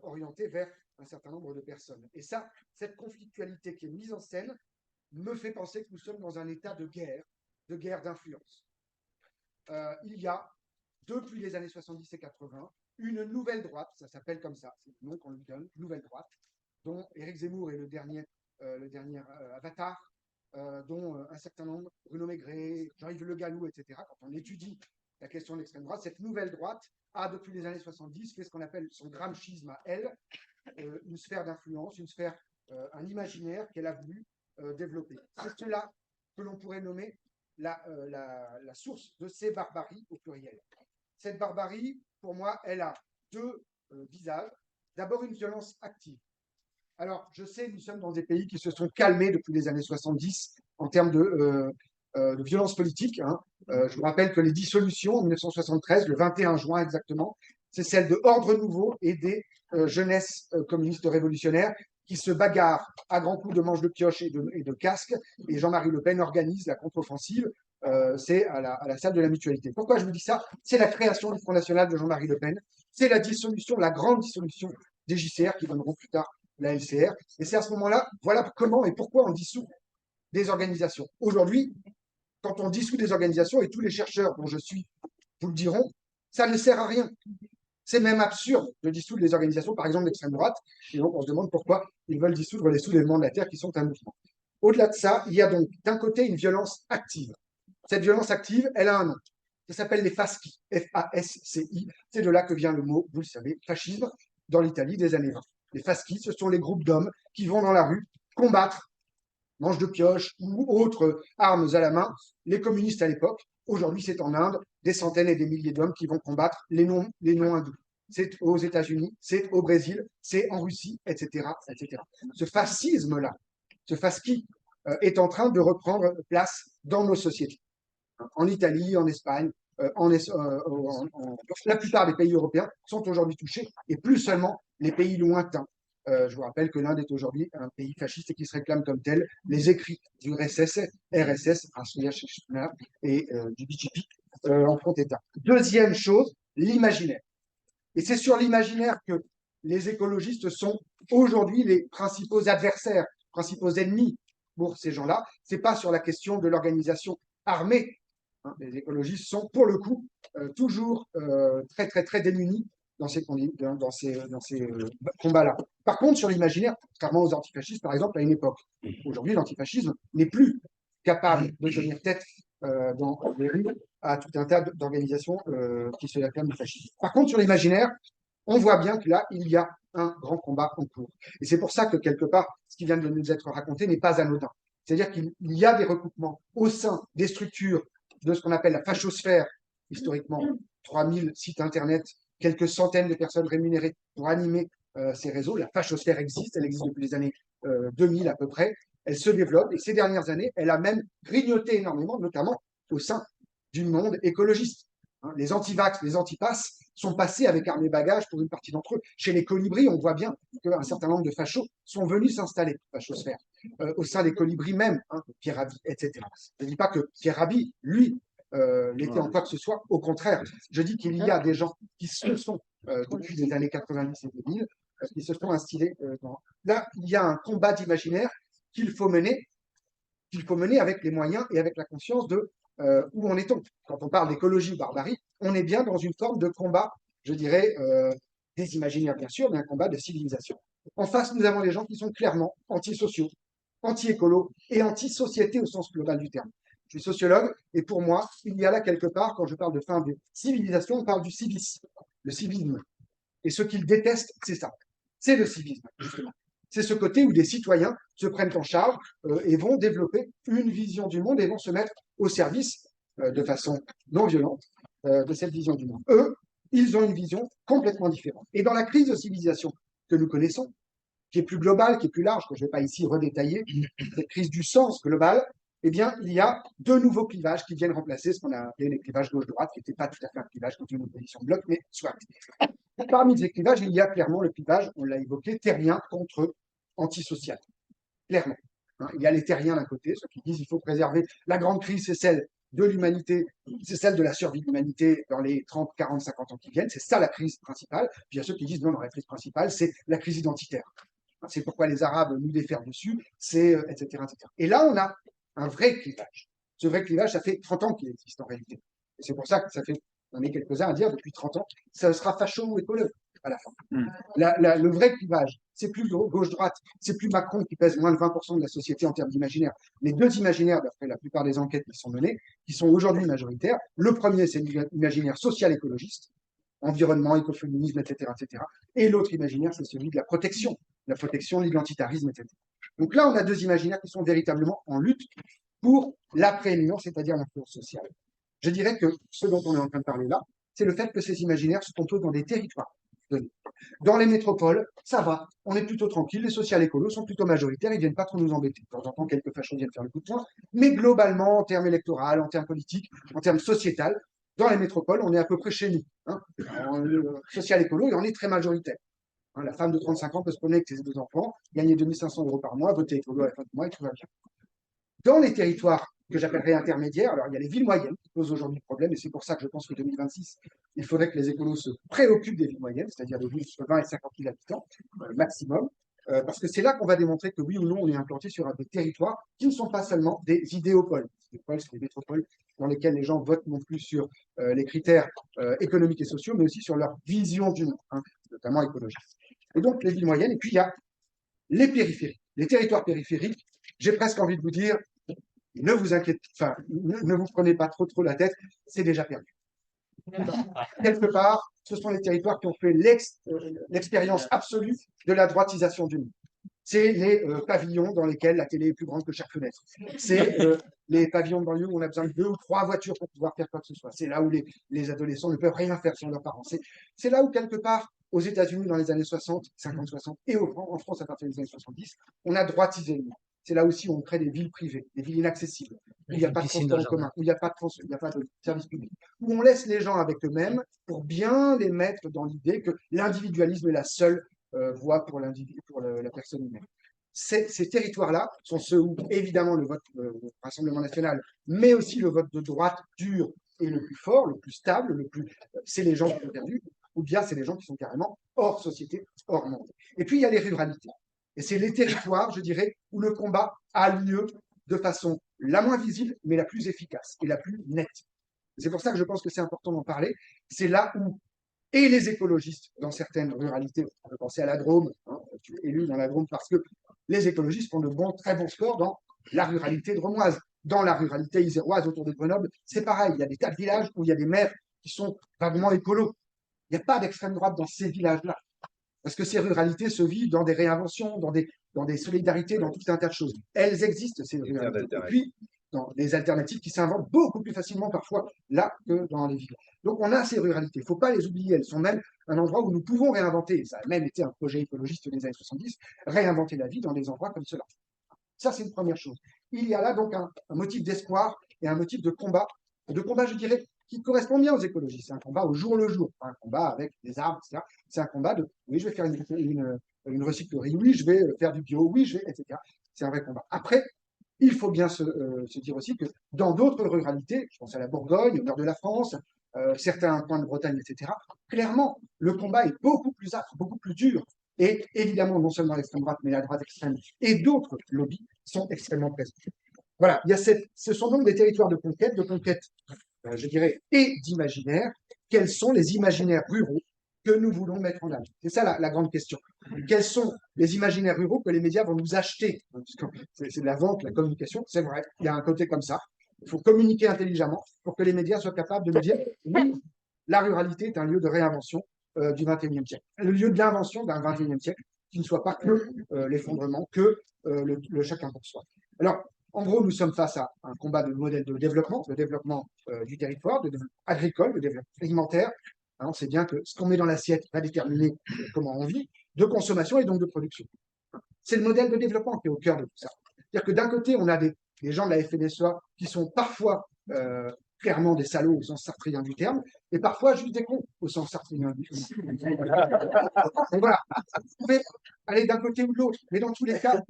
orientés vers un certain nombre de personnes. Et ça, cette conflictualité qui est mise en scène me fait penser que nous sommes dans un état de guerre d'influence. Il y a, depuis les années 70 et 80, une nouvelle droite, ça s'appelle comme ça, c'est le nom qu'on lui donne, nouvelle droite, dont Éric Zemmour est le dernier avatar, dont un certain nombre, Bruno Maigret, Jean-Yves Le Gallou, etc. Quand on étudie la question de l'extrême droite, cette nouvelle droite a, depuis les années 70, fait ce qu'on appelle son gramscisme à elle, une sphère d'influence, une sphère, un imaginaire qu'elle a voulu développer. C'est cela que l'on pourrait nommer la source de ces barbaries au pluriel. Cette barbarie, pour moi, elle a deux visages. D'abord, une violence active. Alors, je sais, nous sommes dans des pays qui se sont calmés depuis les années 70 en termes de violence politique. Hein. Je vous rappelle que les dissolutions en 1973, le 21 juin exactement, c'est celle de Ordre Nouveau et des jeunesses communistes révolutionnaires qui se bagarrent à grands coups de manches de pioche et de casque. Et Jean-Marie Le Pen organise la contre-offensive. C'est à la salle de la Mutualité. Pourquoi je vous dis ça? C'est la création du Front National de Jean-Marie Le Pen. C'est la dissolution, la grande dissolution des JCR qui donneront plus tard la LCR. Et c'est à ce moment-là, voilà comment et pourquoi on dissout des organisations. Aujourd'hui, quand on dissout des organisations, et tous les chercheurs dont je suis vous le diront, ça ne sert à rien. C'est même absurde de dissoudre les organisations, par exemple d'extrême droite, et donc on se demande pourquoi ils veulent dissoudre les soulèvements de la Terre qui sont un mouvement. Au-delà de ça, il y a donc d'un côté une violence active. Cette violence active, elle a un nom. Ça s'appelle les fasci, F-A-S-C-I. C'est de là que vient le mot, vous le savez, fascisme, dans l'Italie des années 20. Les fasci, ce sont les groupes d'hommes qui vont dans la rue combattre, manches de pioche ou autres armes à la main, les communistes à l'époque. Aujourd'hui, c'est en Inde, des centaines et des milliers d'hommes qui vont combattre les non-hindous. C'est aux États-Unis, c'est au Brésil, c'est en Russie, etc., etc. Ce fascisme-là, ce fasci, est en train de reprendre place dans nos sociétés. En Italie, en Espagne, la plupart des pays européens sont aujourd'hui touchés, et plus seulement les pays lointains. Je vous rappelle que l'Inde est aujourd'hui un pays fasciste et qui se réclame comme tel. Les écrits du RSS, et du BJP en font état. Deuxième chose, l'imaginaire. Et c'est sur l'imaginaire que les écologistes sont aujourd'hui les principaux adversaires, principaux ennemis pour ces gens-là. Ce n'est pas sur la question de l'organisation armée. Hein. Les écologistes sont, pour le coup, toujours très, très, très démunis dans ces combats-là. Par contre, sur l'imaginaire, contrairement aux antifascistes, par exemple, à une époque, aujourd'hui, l'antifascisme n'est plus capable de tenir tête dans les rues à tout un tas d'organisations qui se réclament du fascisme. Par contre, sur l'imaginaire, on voit bien que là, il y a un grand combat en cours. Et c'est pour ça que, quelque part, ce qui vient de nous être raconté n'est pas anodin. C'est-à-dire qu'il y a des recoupements au sein des structures de ce qu'on appelle la fachosphère, historiquement, 3000 sites Internet, quelques centaines de personnes rémunérées pour animer ces réseaux. La fachosphère existe, elle existe depuis les années 2000 à peu près. Elle se développe et ces dernières années, elle a même grignoté énormément, notamment au sein du monde écologiste. Les anti-vax, les anti-pass sont passés avec armes et bagages pour une partie d'entre eux. Chez les colibris, on voit bien qu'un certain nombre de fachos sont venus s'installer, fachosphère, au sein des colibris même, Pierre Rabhi, etc. Je ne dis pas que Pierre Rabhi, lui, l'était en quoi que ce soit, au contraire. Je dis qu'il y a des gens qui se sont, depuis les années 90 et 2000, qui se sont instillés dans... Là, il y a un combat d'imaginaire qu'il faut mener avec les moyens et avec la conscience de où en est-on. Quand on parle d'écologie ou barbarie, on est bien dans une forme de combat, je dirais, des imaginaires bien sûr, mais un combat de civilisation. En face, nous avons des gens qui sont clairement antisociaux, anti-écolos et anti-société au sens global du terme. Je suis sociologue et pour moi, il y a là quelque part, quand je parle de fin de civilisation, on parle du civisme, le civisme. Et ce qu'ils détestent, c'est ça. C'est le civisme, justement. C'est ce côté où des citoyens se prennent en charge et vont développer une vision du monde et vont se mettre au service, de façon non violente, de cette vision du monde. Eux, ils ont une vision complètement différente. Et dans la crise de civilisation que nous connaissons, qui est plus globale, qui est plus large, que je ne vais pas ici redétailler, cette crise du sens global, eh bien, il y a deux nouveaux clivages qui viennent remplacer ce qu'on a appelé les clivages gauche-droite, qui n'étaient pas tout à fait un clivage, qui était une opposition de bloc, mais soit. Parmi ces clivages, il y a clairement le clivage, on l'a évoqué, terrien contre antisocial. Clairement. Il y a les terriens d'un côté, ceux qui disent qu'il faut préserver la grande crise, c'est celle de l'humanité, c'est celle de la survie de l'humanité dans les 30, 40, 50 ans qui viennent, c'est ça la crise principale. Puis il y a ceux qui disent non, la crise principale, c'est la crise identitaire. C'est pourquoi les Arabes nous défèrent dessus, c'est etc., etc. Et là, on a un vrai clivage. Ce vrai clivage, ça fait 30 ans qu'il existe en réalité. Et c'est pour ça que ça fait, on est quelques-uns à dire depuis 30 ans, ça sera facho ou écolo à la fin. Le vrai clivage, c'est plus gauche-droite, c'est plus Macron qui pèse moins de 20% de la société en termes d'imaginaire. Les deux imaginaires, d'après la plupart des enquêtes qui sont menées, qui sont aujourd'hui majoritaires, le premier, c'est l'imaginaire social-écologiste, environnement, écoféminisme, etc., etc. Et l'autre imaginaire, c'est celui de la protection, l'identitarisme, etc. Donc là, on a deux imaginaires qui sont véritablement en lutte pour la prééminence, c'est-à-dire l'influence sociale. Je dirais que ce dont on est en train de parler là, c'est le fait que ces imaginaires se composent dans des territoires donnés. Dans les métropoles, ça va, on est plutôt tranquille, les social-écolos sont plutôt majoritaires, ils viennent pas trop nous embêter. De temps en temps, quelques fachos viennent faire le coup de poing, mais globalement, en termes électoraux, en termes politiques, en termes sociétal, dans les métropoles, on est à peu près chez nous. Social-écolo, et on est très majoritaire. La femme de 35 ans peut se promener avec ses deux enfants, gagner 2500 € par mois, voter écolo à la fin du mois et tout va bien. Dans les territoires que j'appellerais intermédiaires, alors il y a les villes moyennes qui posent aujourd'hui problème, et c'est pour ça que je pense que 2026, il faudrait que les écolos se préoccupent des villes moyennes, c'est-à-dire des villes entre 20 et 50 000 habitants, maximum, parce que c'est là qu'on va démontrer que oui ou non, on est implanté sur des territoires qui ne sont pas seulement des idéopoles. Les idéopoles, c'est des métropoles dans lesquelles les gens votent non plus sur les critères économiques et sociaux, mais aussi sur leur vision du monde, notamment écologique. Et donc, les villes moyennes, et puis il y a les périphéries, les territoires périphériques. J'ai presque envie de vous dire, ne vous inquiétez, ne vous prenez pas trop la tête, c'est déjà perdu. Quelque part, ce sont les territoires qui ont fait l'expérience absolue de la droitisation du monde. C'est les pavillons dans lesquels la télé est plus grande que chaque fenêtre. C'est les pavillons de banlieue où on a besoin de 2 ou 3 voitures pour pouvoir faire quoi que ce soit. C'est là où les adolescents ne peuvent rien faire sans leurs parents. C'est là où, quelque part, aux États-Unis, dans les années 60, 50, 60, et en France, à partir des années 70, on a droitisé le monde. C'est là aussi où on crée des villes privées, des villes inaccessibles, où il n'y a pas de transport en commun, où il n'y a pas de service public, où on laisse les gens avec eux-mêmes pour bien les mettre dans l'idée que l'individualisme est la seule voie pour la personne humaine. Ces territoires-là sont ceux où, évidemment, le vote Rassemblement national, mais aussi le vote de droite dur et le plus fort, le plus stable, c'est les gens qui ont perdu, ou bien c'est les gens qui sont carrément hors société, hors monde. Et puis, il y a les ruralités. Et c'est les territoires, je dirais, où le combat a lieu de façon la moins visible, mais la plus efficace et la plus nette. C'est pour ça que je pense que c'est important d'en parler. C'est là où, et les écologistes, dans certaines ruralités, on peut penser à la Drôme, tu es élu dans la Drôme parce que les écologistes font de très bons scores dans la ruralité drômoise. Dans la ruralité iséroise autour de Grenoble, c'est pareil. Il y a des tas de villages où il y a des maires qui sont vaguement écolos. Il n'y a pas d'extrême droite dans ces villages-là. Parce que ces ruralités se vivent dans des réinventions, dans des solidarités, dans tout un tas de choses. Elles existent, ces ruralités. Et puis, dans des alternatives qui s'inventent beaucoup plus facilement parfois là que dans les villes. Donc on a ces ruralités, il ne faut pas les oublier, elles sont même un endroit où nous pouvons réinventer, ça a même été un projet écologiste des années 70, réinventer la vie dans des endroits comme cela. Ça, c'est une première chose. Il y a là donc un motif d'espoir et un motif de combat, je dirais, qui correspond bien aux écologistes. C'est un combat au jour le jour, pas un combat avec des armes, etc. C'est un combat de, oui, je vais faire une recyclerie, oui, je vais faire du bio, oui, je vais, etc. C'est un vrai combat. Après, il faut bien se dire aussi que dans d'autres ruralités, je pense à la Bourgogne, au nord de la France, certains coins de Bretagne, etc., clairement, le combat est beaucoup plus âpre, beaucoup plus dur. Et évidemment, non seulement l'extrême droite, mais la droite extrême et d'autres lobbies sont extrêmement présents. Voilà, il y a ce sont donc des territoires de conquête, je dirais, et d'imaginaire. Quels sont les imaginaires ruraux que nous voulons mettre en œuvre? C'est ça la grande question. Quels sont les imaginaires ruraux que les médias vont nous acheter? C'est de la vente, la communication, c'est vrai, il y a un côté comme ça. Il faut communiquer intelligemment pour que les médias soient capables de nous dire oui, la ruralité est un lieu de réinvention du XXIe siècle, le lieu de l'invention d'un XXIe siècle qui ne soit pas que l'effondrement, que le chacun pour soi. Alors, en gros, nous sommes face à un combat de modèle de développement du territoire, de développement agricole, de développement alimentaire. On sait bien que ce qu'on met dans l'assiette va déterminer comment on vit, de consommation et donc de production. C'est le modèle de développement qui est au cœur de tout ça. C'est-à-dire que d'un côté, on a des gens de la FNSEA qui sont parfois clairement des salauds au sens sartrien du terme, et parfois juste des cons au sens sartrien du terme. Donc voilà, vous pouvez aller d'un côté ou de l'autre, mais dans tous les cas,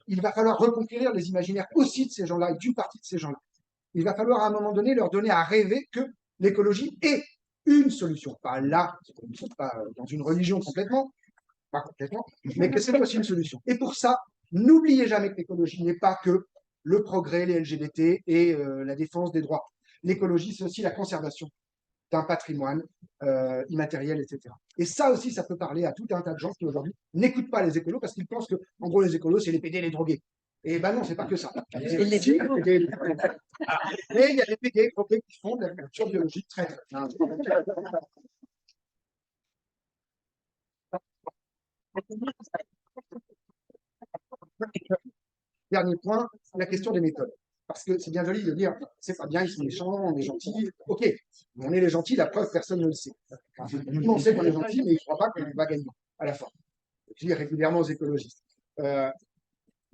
il va falloir reconquérir les imaginaires aussi de ces gens-là et d'une partie de ces gens-là. Il va falloir à un moment donné leur donner à rêver que l'écologie est une solution, pas là, pas dans une religion complètement, pas complètement, mais que c'est aussi une solution. Et pour ça, n'oubliez jamais que l'écologie n'est pas que le progrès, les LGBT et la défense des droits. L'écologie, c'est aussi la conservation d'un patrimoine immatériel, etc. Et ça aussi, ça peut parler à tout un tas de gens qui aujourd'hui n'écoutent pas les écolos parce qu'ils pensent que, en gros, les écolos, c'est les PD et les drogués. Et ben non, c'est pas que ça. Mais il y a des PD et drogués qui font de la culture biologique très bien. Dernier point, la question des méthodes. Parce que c'est bien joli de dire, c'est pas bien, ils sont méchants, on est gentils. Ok, on est les gentils, la preuve, personne ne le sait. Nous, on sait qu'on est gentils, mais ils ne croient pas qu'on va gagner à la fin. Je dis régulièrement aux écologistes.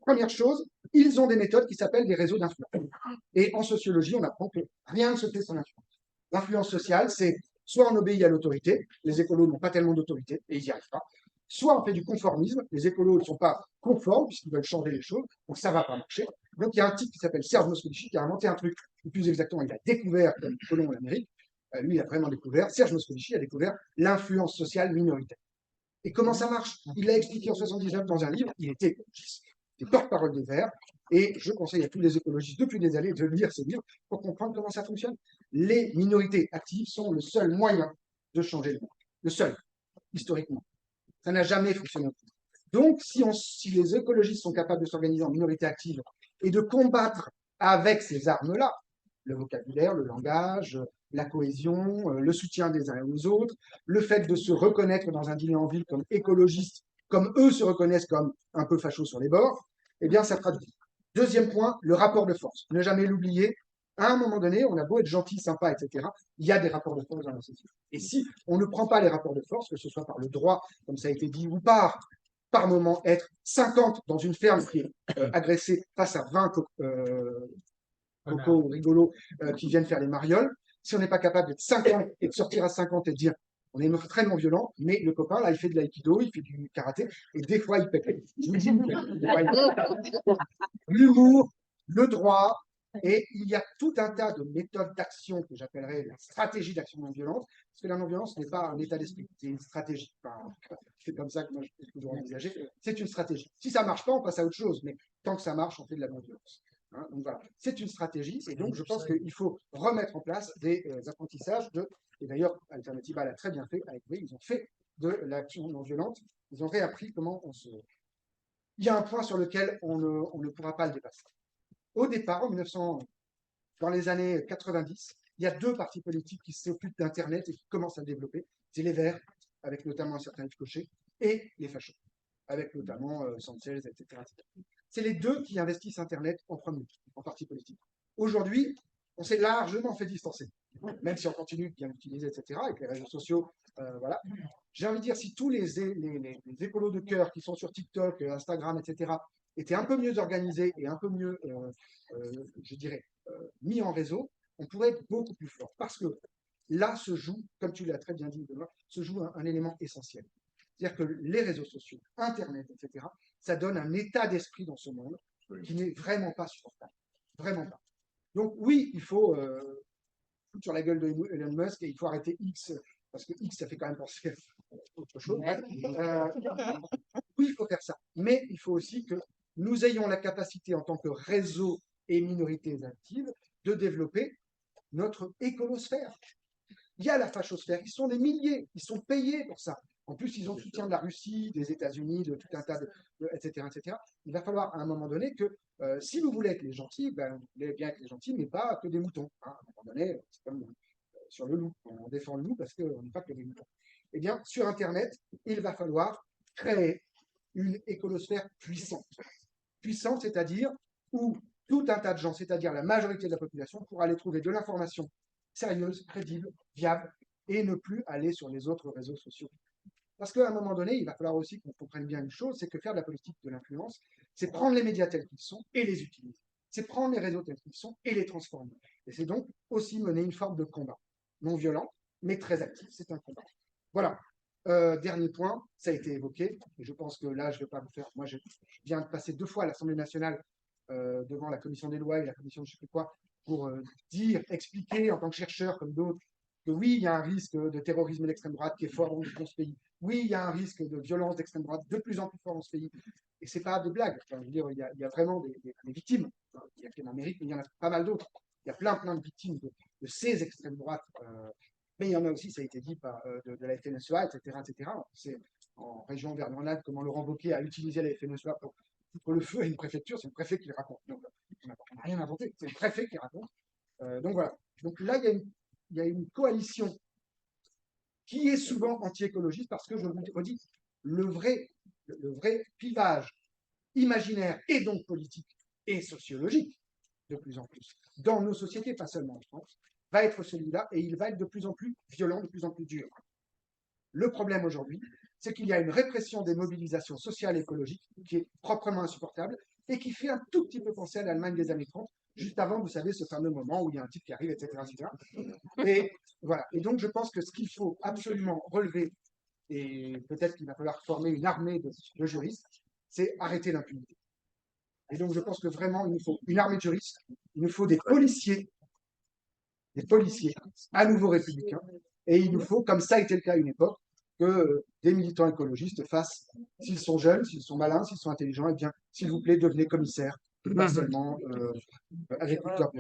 Première chose, ils ont des méthodes qui s'appellent des réseaux d'influence. Et en sociologie, on apprend que rien ne se fait sans influence. L'influence sociale, c'est soit on obéit à l'autorité, les écolos n'ont pas tellement d'autorité et ils n'y arrivent pas, soit on fait du conformisme, les écolos ne sont pas conformes puisqu'ils veulent changer les choses, donc ça ne va pas marcher. Donc il y a un type qui s'appelle Serge Moscovici qui a inventé un truc, ou plus exactement, il a découvert, comme Colomb en Amérique, lui il a vraiment découvert, Serge Moscovici a découvert l'influence sociale minoritaire. Et comment ça marche? Il l'a expliqué en 79 dans un livre, il était écologiste, il était porte-parole des Verts, et je conseille à tous les écologistes depuis des années de lire ce livre pour comprendre comment ça fonctionne. Les minorités actives sont le seul moyen de changer le monde. Le seul, historiquement. Ça n'a jamais fonctionné. Donc, si les écologistes sont capables de s'organiser en minorité active et de combattre avec ces armes-là, le vocabulaire, le langage, la cohésion, le soutien des uns aux autres, le fait de se reconnaître dans un dîner en ville comme écologiste, comme eux se reconnaissent comme un peu fachos sur les bords, eh bien, ça traduit. Deuxième point, le rapport de force. Ne jamais l'oublier. À un moment donné, on a beau être gentil, sympa, etc., il y a des rapports de force dans la société. Et si on ne prend pas les rapports de force, que ce soit par le droit, comme ça a été dit, ou par moment être 50 dans une ferme qui est agressée face à 20 cocos ou rigolos qui viennent faire les marioles, si on n'est pas capable d'être 50 et de sortir à 50 et de dire on est extrêmement violent, mais le copain, là, il fait de l'aïkido, il fait du karaté, et des fois, il pète. L'humour, le droit, et il y a tout un tas de méthodes d'action que j'appellerais la stratégie d'action non violente, parce que la non-violence n'est pas un état d'esprit, c'est une stratégie. Enfin, c'est comme ça que moi je peux toujours envisager. C'est une stratégie. Si ça ne marche pas, on passe à autre chose, mais tant que ça marche, on fait de la non-violence. Hein, donc voilà, c'est une stratégie, et donc je pense qu'il faut remettre en place des apprentissages et d'ailleurs, Alternativa l'a très bien fait avec eux, ils ont fait de l'action non violente, ils ont réappris comment on se. Il y a un point sur lequel on ne pourra pas le dépasser. Au départ, dans les années 90, il y a deux partis politiques qui s'occupent d'Internet et qui commencent à le développer. C'est les Verts, avec notamment un certain Yves Cochet, et les fachos, avec notamment Sanchez, etc. C'est les deux qui investissent Internet en premier, en parti politique. Aujourd'hui, on s'est largement fait distancer, même si on continue de bien l'utiliser, etc., avec les réseaux sociaux, voilà. J'ai envie de dire, si tous les écolos de cœur qui sont sur TikTok, Instagram, etc., étaient un peu mieux organisés et un peu mieux, je dirais, mis en réseau, on pourrait être beaucoup plus fort. Parce que là se joue, comme tu l'as très bien dit, Benoît, se joue un élément essentiel. C'est-à-dire que les réseaux sociaux, Internet, etc., ça donne un état d'esprit dans ce monde qui n'est vraiment pas supportable. Vraiment pas. Donc oui, il faut foutre sur la gueule de Elon Musk et il faut arrêter X, parce que X, ça fait quand même penser à autre chose. Oui, il faut faire ça. Mais il faut aussi que nous ayons la capacité, en tant que réseau et minorités actives, de développer notre écolosphère. Il y a la fachosphère, ils sont des milliers, ils sont payés pour ça. En plus, ils ont le soutien de la Russie, des États-Unis, de tout un tas etc., etc. Il va falloir à un moment donné que, si vous voulez être les gentils, ben, vous voulez bien être les gentils, mais pas que des moutons. Hein. À un moment donné, c'est comme sur le loup. On défend le loup parce qu'on n'est pas que des moutons. Eh bien, sur Internet, il va falloir créer une écolosphère puissante. Puissante, c'est-à-dire où tout un tas de gens, c'est-à-dire la majorité de la population, pourra aller trouver de l'information sérieuse, crédible, viable, et ne plus aller sur les autres réseaux sociaux. Parce qu'à un moment donné, il va falloir aussi qu'on comprenne bien une chose, c'est que faire de la politique de l'influence, c'est prendre les médias tels qu'ils sont et les utiliser. C'est prendre les réseaux tels qu'ils sont et les transformer. Et c'est donc aussi mener une forme de combat, non violent, mais très actif. C'est un combat. Voilà. Dernier point, ça a été évoqué, et je pense que là, je ne vais pas vous faire. Moi, je viens de passer 2 fois à l'Assemblée nationale devant la commission des lois et la commission de je ne sais plus quoi, pour dire, expliquer en tant que chercheur comme d'autres, que oui, il y a un risque de terrorisme d'extrême droite qui est fort dans ce pays. Oui, il y a un risque de violence d'extrême droite de plus en plus fort dans ce pays. Et ce n'est pas de blague. Enfin, je veux dire, il y a vraiment des victimes. Il y a qu'en Amérique, mais il y en a pas mal d'autres. Il y a plein de victimes de ces extrêmes droites. Mais il y en a aussi, ça a été dit, par, de la FNSEA, etc. etc. C'est en région Auvergne-Rhône-Alpes comment Laurent Wauquiez a utilisé la FNSEA pour foutre le feu à une préfecture. C'est le préfet qui le raconte. Donc, on n'a rien inventé. C'est le préfet qui raconte. Donc voilà. Donc là, il y a une coalition qui est souvent anti-écologiste parce que, je vous redis, le vrai clivage imaginaire et donc politique et sociologique, de plus en plus, dans nos sociétés, pas seulement en France, va être celui-là et il va être de plus en plus violent, de plus en plus dur. Le problème aujourd'hui, c'est qu'il y a une répression des mobilisations sociales et écologiques qui est proprement insupportable et qui fait un tout petit peu penser à l'Allemagne des années 30, juste avant, vous savez, ce fameux moment où il y a un type qui arrive, etc. etc. Et voilà. Et donc, je pense que ce qu'il faut absolument relever, et peut-être qu'il va falloir former une armée de juristes, c'est arrêter l'impunité. Et donc, je pense que vraiment, il nous faut une armée de juristes, il nous faut des policiers à nouveau républicains, et il nous faut, comme ça a été le cas à une époque, que des militants écologistes fassent, s'ils sont jeunes, s'ils sont malins, s'ils sont intelligents, eh bien, s'il vous plaît, devenez commissaire, pas seulement agriculteur.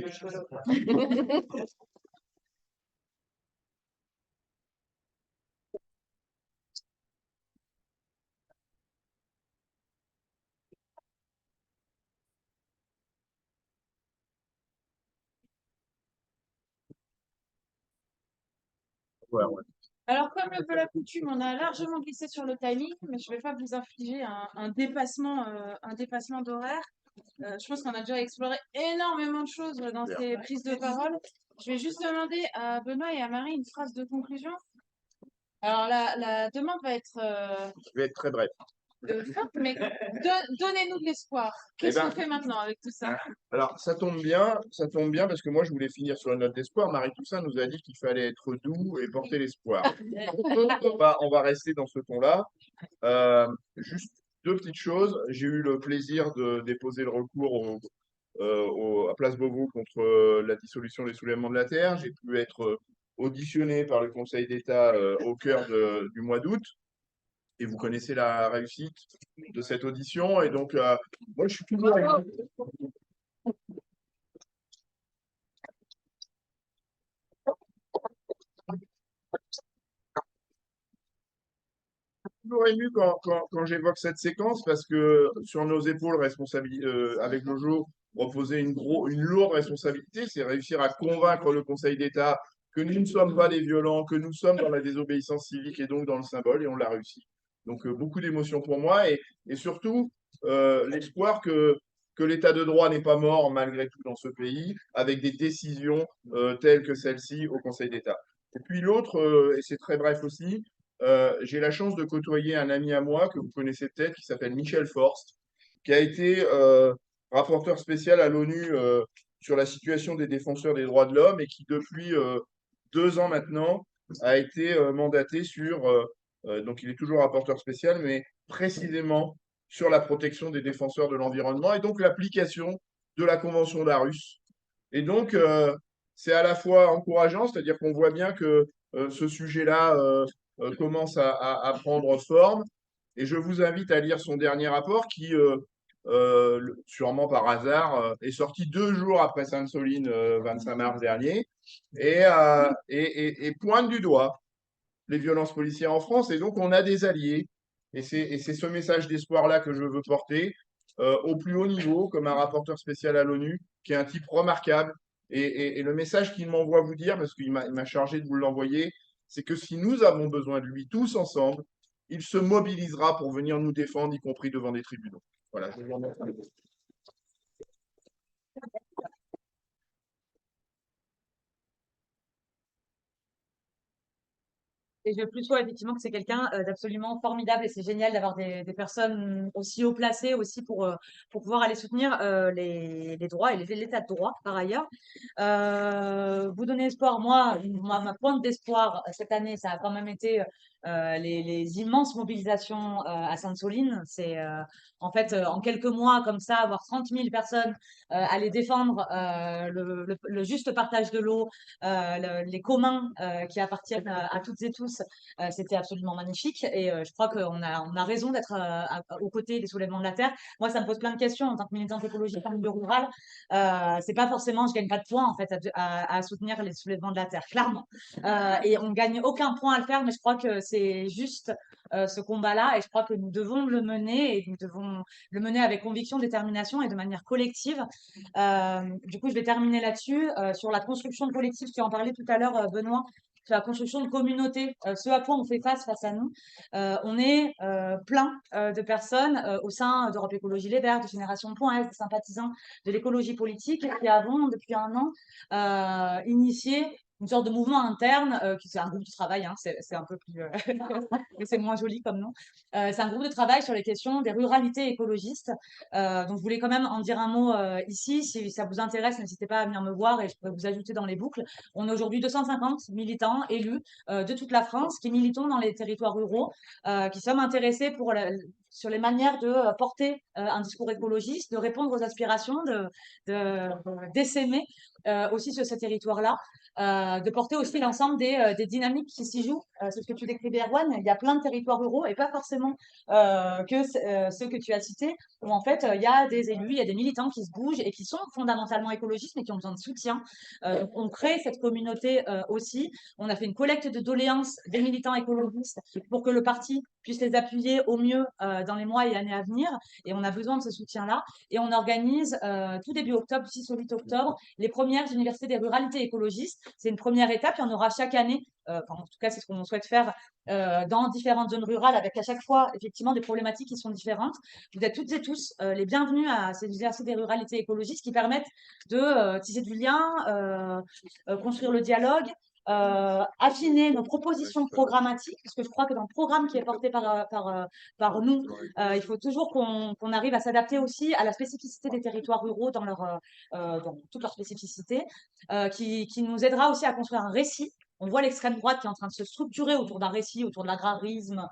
Ouais, ouais. Alors, comme le veut la coutume, on a largement glissé sur le timing, mais je ne vais pas vous infliger un dépassement d'horaire. Je pense qu'on a déjà exploré énormément de choses dans ces prises de parole. Je vais juste demander à Benoît et à Marie une phrase de conclusion. Alors, la demande va être Je vais être très bref. forte, mais donnez-nous de l'espoir. Qu'est-ce qu'on fait maintenant avec tout ça? Alors, ça tombe bien parce que moi, je voulais finir sur une note d'espoir. Marie Toussaint nous a dit qu'il fallait être doux et porter l'espoir. On va rester dans ce ton-là. Juste 2 petites choses. J'ai eu le plaisir de déposer le recours à Place Beauvau contre la dissolution des soulèvements de la Terre. J'ai pu être auditionné par le Conseil d'État au cœur du mois d'août. Et vous connaissez la réussite de cette audition. Et donc, moi, je suis toujours ému quand j'évoque cette séquence parce que sur nos épaules, avec Jojo, reposait une lourde responsabilité, c'est réussir à convaincre le Conseil d'État que nous ne sommes pas des violents, que nous sommes dans la désobéissance civique et donc dans le symbole, et on l'a réussi. Donc beaucoup d'émotions pour moi et surtout l'espoir que l'état de droit n'est pas mort malgré tout dans ce pays, avec des décisions telles que celle-ci au Conseil d'État. Et puis l'autre, et c'est très bref aussi, j'ai la chance de côtoyer un ami à moi que vous connaissez peut-être, qui s'appelle Michel Forst, qui a été rapporteur spécial à l'ONU sur la situation des défenseurs des droits de l'homme et qui, depuis 2 ans maintenant, a été mandaté sur, donc il est toujours rapporteur spécial, mais précisément sur la protection des défenseurs de l'environnement et donc l'application de la Convention d'Aarhus. Et donc, c'est à la fois encourageant, c'est-à-dire qu'on voit bien que ce sujet-là commence à prendre forme. Et je vous invite à lire son dernier rapport qui, sûrement par hasard, est sorti 2 jours après Sainte-Soline, 25 mars dernier, et pointe du doigt les violences policières en France. Et donc, on a des alliés. Et c'est ce message d'espoir-là que je veux porter au plus haut niveau, comme un rapporteur spécial à l'ONU, qui est un type remarquable. Et le message qu'il m'envoie vous dire, parce qu'il m'a chargé de vous l'envoyer, c'est que si nous avons besoin de lui tous ensemble, il se mobilisera pour venir nous défendre, y compris devant des tribunaux. Voilà, je vous remercie. Et je plus vois effectivement que c'est quelqu'un d'absolument formidable et c'est génial d'avoir des personnes aussi haut placées aussi pour pouvoir aller soutenir les droits et l'état de droit par ailleurs. Vous donner espoir, moi, ma pointe d'espoir cette année, ça a quand même été les immenses mobilisations à Sainte-Soline. C'est en fait en quelques mois comme ça, avoir 30 000 personnes aller défendre le juste partage de l'eau, les communs qui appartiennent à toutes et tous. C'était absolument magnifique et je crois qu'on a raison d'être aux côtés des soulèvements de la terre. Moi, ça me pose plein de questions en tant que militante écologique en milieu rural. C'est pas forcément, je gagne pas de points en fait à soutenir les soulèvements de la terre, clairement. Et on gagne aucun point à le faire, mais je crois que c'est juste ce combat-là et je crois que nous devons le mener et nous devons le mener avec conviction, détermination et de manière collective. Du coup, je vais terminer là-dessus sur la construction collective. Tu en parlais tout à l'heure, Benoît, sur la construction de communautés, ce à quoi on fait face à nous. On est plein de personnes au sein d'Europe Écologie Les Verts, de Génération.s, des sympathisants de l'écologie politique qui avons depuis un an initié une sorte de mouvement interne, qui c'est un groupe de travail, hein, c'est un peu plus, c'est moins joli comme nom. C'est un groupe de travail sur les questions des ruralités écologistes. Donc, je voulais quand même en dire un mot ici. Si ça vous intéresse, n'hésitez pas à venir me voir et je pourrais vous ajouter dans les boucles. On est aujourd'hui 250 militants élus de toute la France qui militons dans les territoires ruraux, qui sommes intéressés sur les manières de porter un discours écologiste, de répondre aux aspirations, d'essaimer aussi sur ces territoires-là, de porter aussi l'ensemble des dynamiques qui s'y jouent. C'est ce que tu décrivais, Erwan. Il y a plein de territoires ruraux et pas forcément que ceux que tu as cités, où en fait, il y a des élus, il y a des militants qui se bougent et qui sont fondamentalement écologistes, mais qui ont besoin de soutien. Donc on crée cette communauté aussi. On a fait une collecte de doléances des militants écologistes pour que le parti puisse les appuyer au mieux dans les mois et années à venir. Et on a besoin de ce soutien-là. Et on organise tout début octobre, 6 au 8 octobre, les premières universités des ruralités écologistes. C'est une première étape. Il y en aura chaque année. En tout cas, c'est ce qu'on souhaite faire dans différentes zones rurales, avec à chaque fois effectivement des problématiques qui sont différentes. Vous êtes toutes et tous les bienvenus à ces universités des ruralités écologistes qui permettent de tisser du lien, construire le dialogue, affiner nos propositions programmatiques, parce que je crois que dans le programme qui est porté par nous, il faut toujours qu'on arrive à s'adapter aussi à la spécificité des territoires ruraux dans toute leur spécificité, qui nous aidera aussi à construire un récit. On voit l'extrême droite qui est en train de se structurer autour d'un récit, autour de l'agrarisme,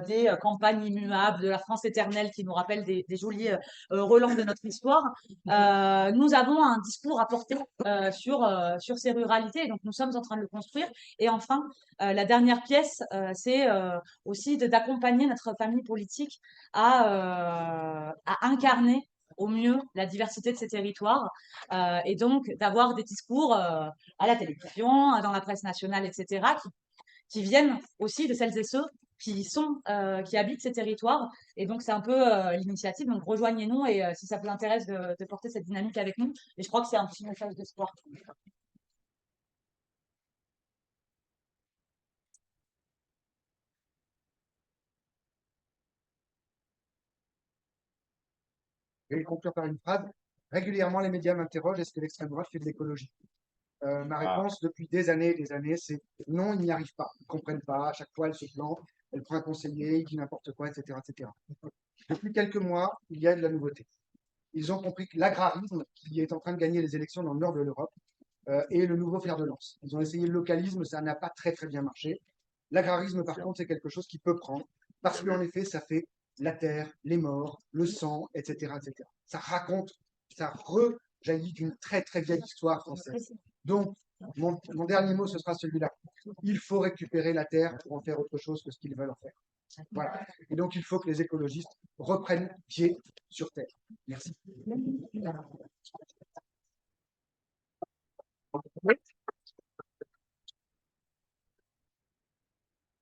des campagnes immuables, de la France éternelle qui nous rappellent des jolis relents de notre histoire. Nous avons un discours à porter sur ces ruralités, et donc nous sommes en train de le construire. Et enfin, la dernière pièce, c'est aussi d'accompagner notre famille politique à incarner au mieux la diversité de ces territoires et donc d'avoir des discours à la télévision, dans la presse nationale, etc., qui viennent aussi de celles et ceux qui habitent ces territoires. Et donc, c'est un peu l'initiative. Donc, rejoignez-nous et si ça vous intéresse de porter cette dynamique avec nous. Et je crois que c'est un petit message d'espoir. Je vais conclure par une phrase. Régulièrement, les médias m'interrogent, est-ce que l'extrême droite fait de l'écologie? Ma réponse depuis des années et des années, c'est non, ils n'y arrivent pas. Ils ne comprennent pas. À chaque fois, elle se plante, elle prend un conseiller, il dit n'importe quoi, etc., etc. Depuis quelques mois, il y a de la nouveauté. Ils ont compris que l'agrarisme, qui est en train de gagner les élections dans le nord de l'Europe, est le nouveau fer de lance. Ils ont essayé le localisme, ça n'a pas très très bien marché. L'agrarisme, par contre, c'est quelque chose qui peut prendre, parce qu'en effet, ça fait la terre, les morts, le sang, etc., etc. Ça raconte, ça rejaillit d'une très très vieille histoire française. Donc, mon dernier mot, ce sera celui-là. Il faut récupérer la terre pour en faire autre chose que ce qu'ils veulent en faire. Voilà. Et donc, il faut que les écologistes reprennent pied sur terre. Merci.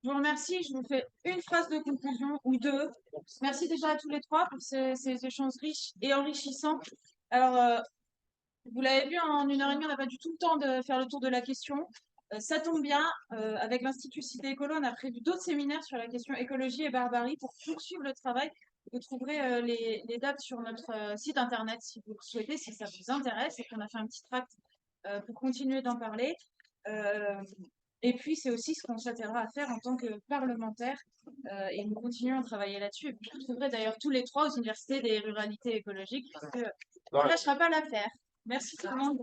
Je vous remercie. Je vous fais une phrase de conclusion ou deux. Merci déjà à tous les trois pour ces échanges riches et enrichissants. Alors, vous l'avez vu, en 1 heure et demie, on n'a pas du tout le temps de faire le tour de la question. Ça tombe bien, avec l'Institut Cité Écolo, on a prévu d'autres séminaires sur la question écologie et barbarie pour poursuivre le travail. Vous trouverez les dates sur notre site internet si vous le souhaitez, si ça vous intéresse, et qu'on a fait un petit tract pour continuer d'en parler. Et puis, c'est aussi ce qu'on s'attellera à faire en tant que parlementaire, et nous continuons à travailler là-dessus. Et puis, vous trouverez d'ailleurs tous les trois aux universités des ruralités écologiques, parce qu'on ne lâchera pas l'affaire. Merci tout le monde.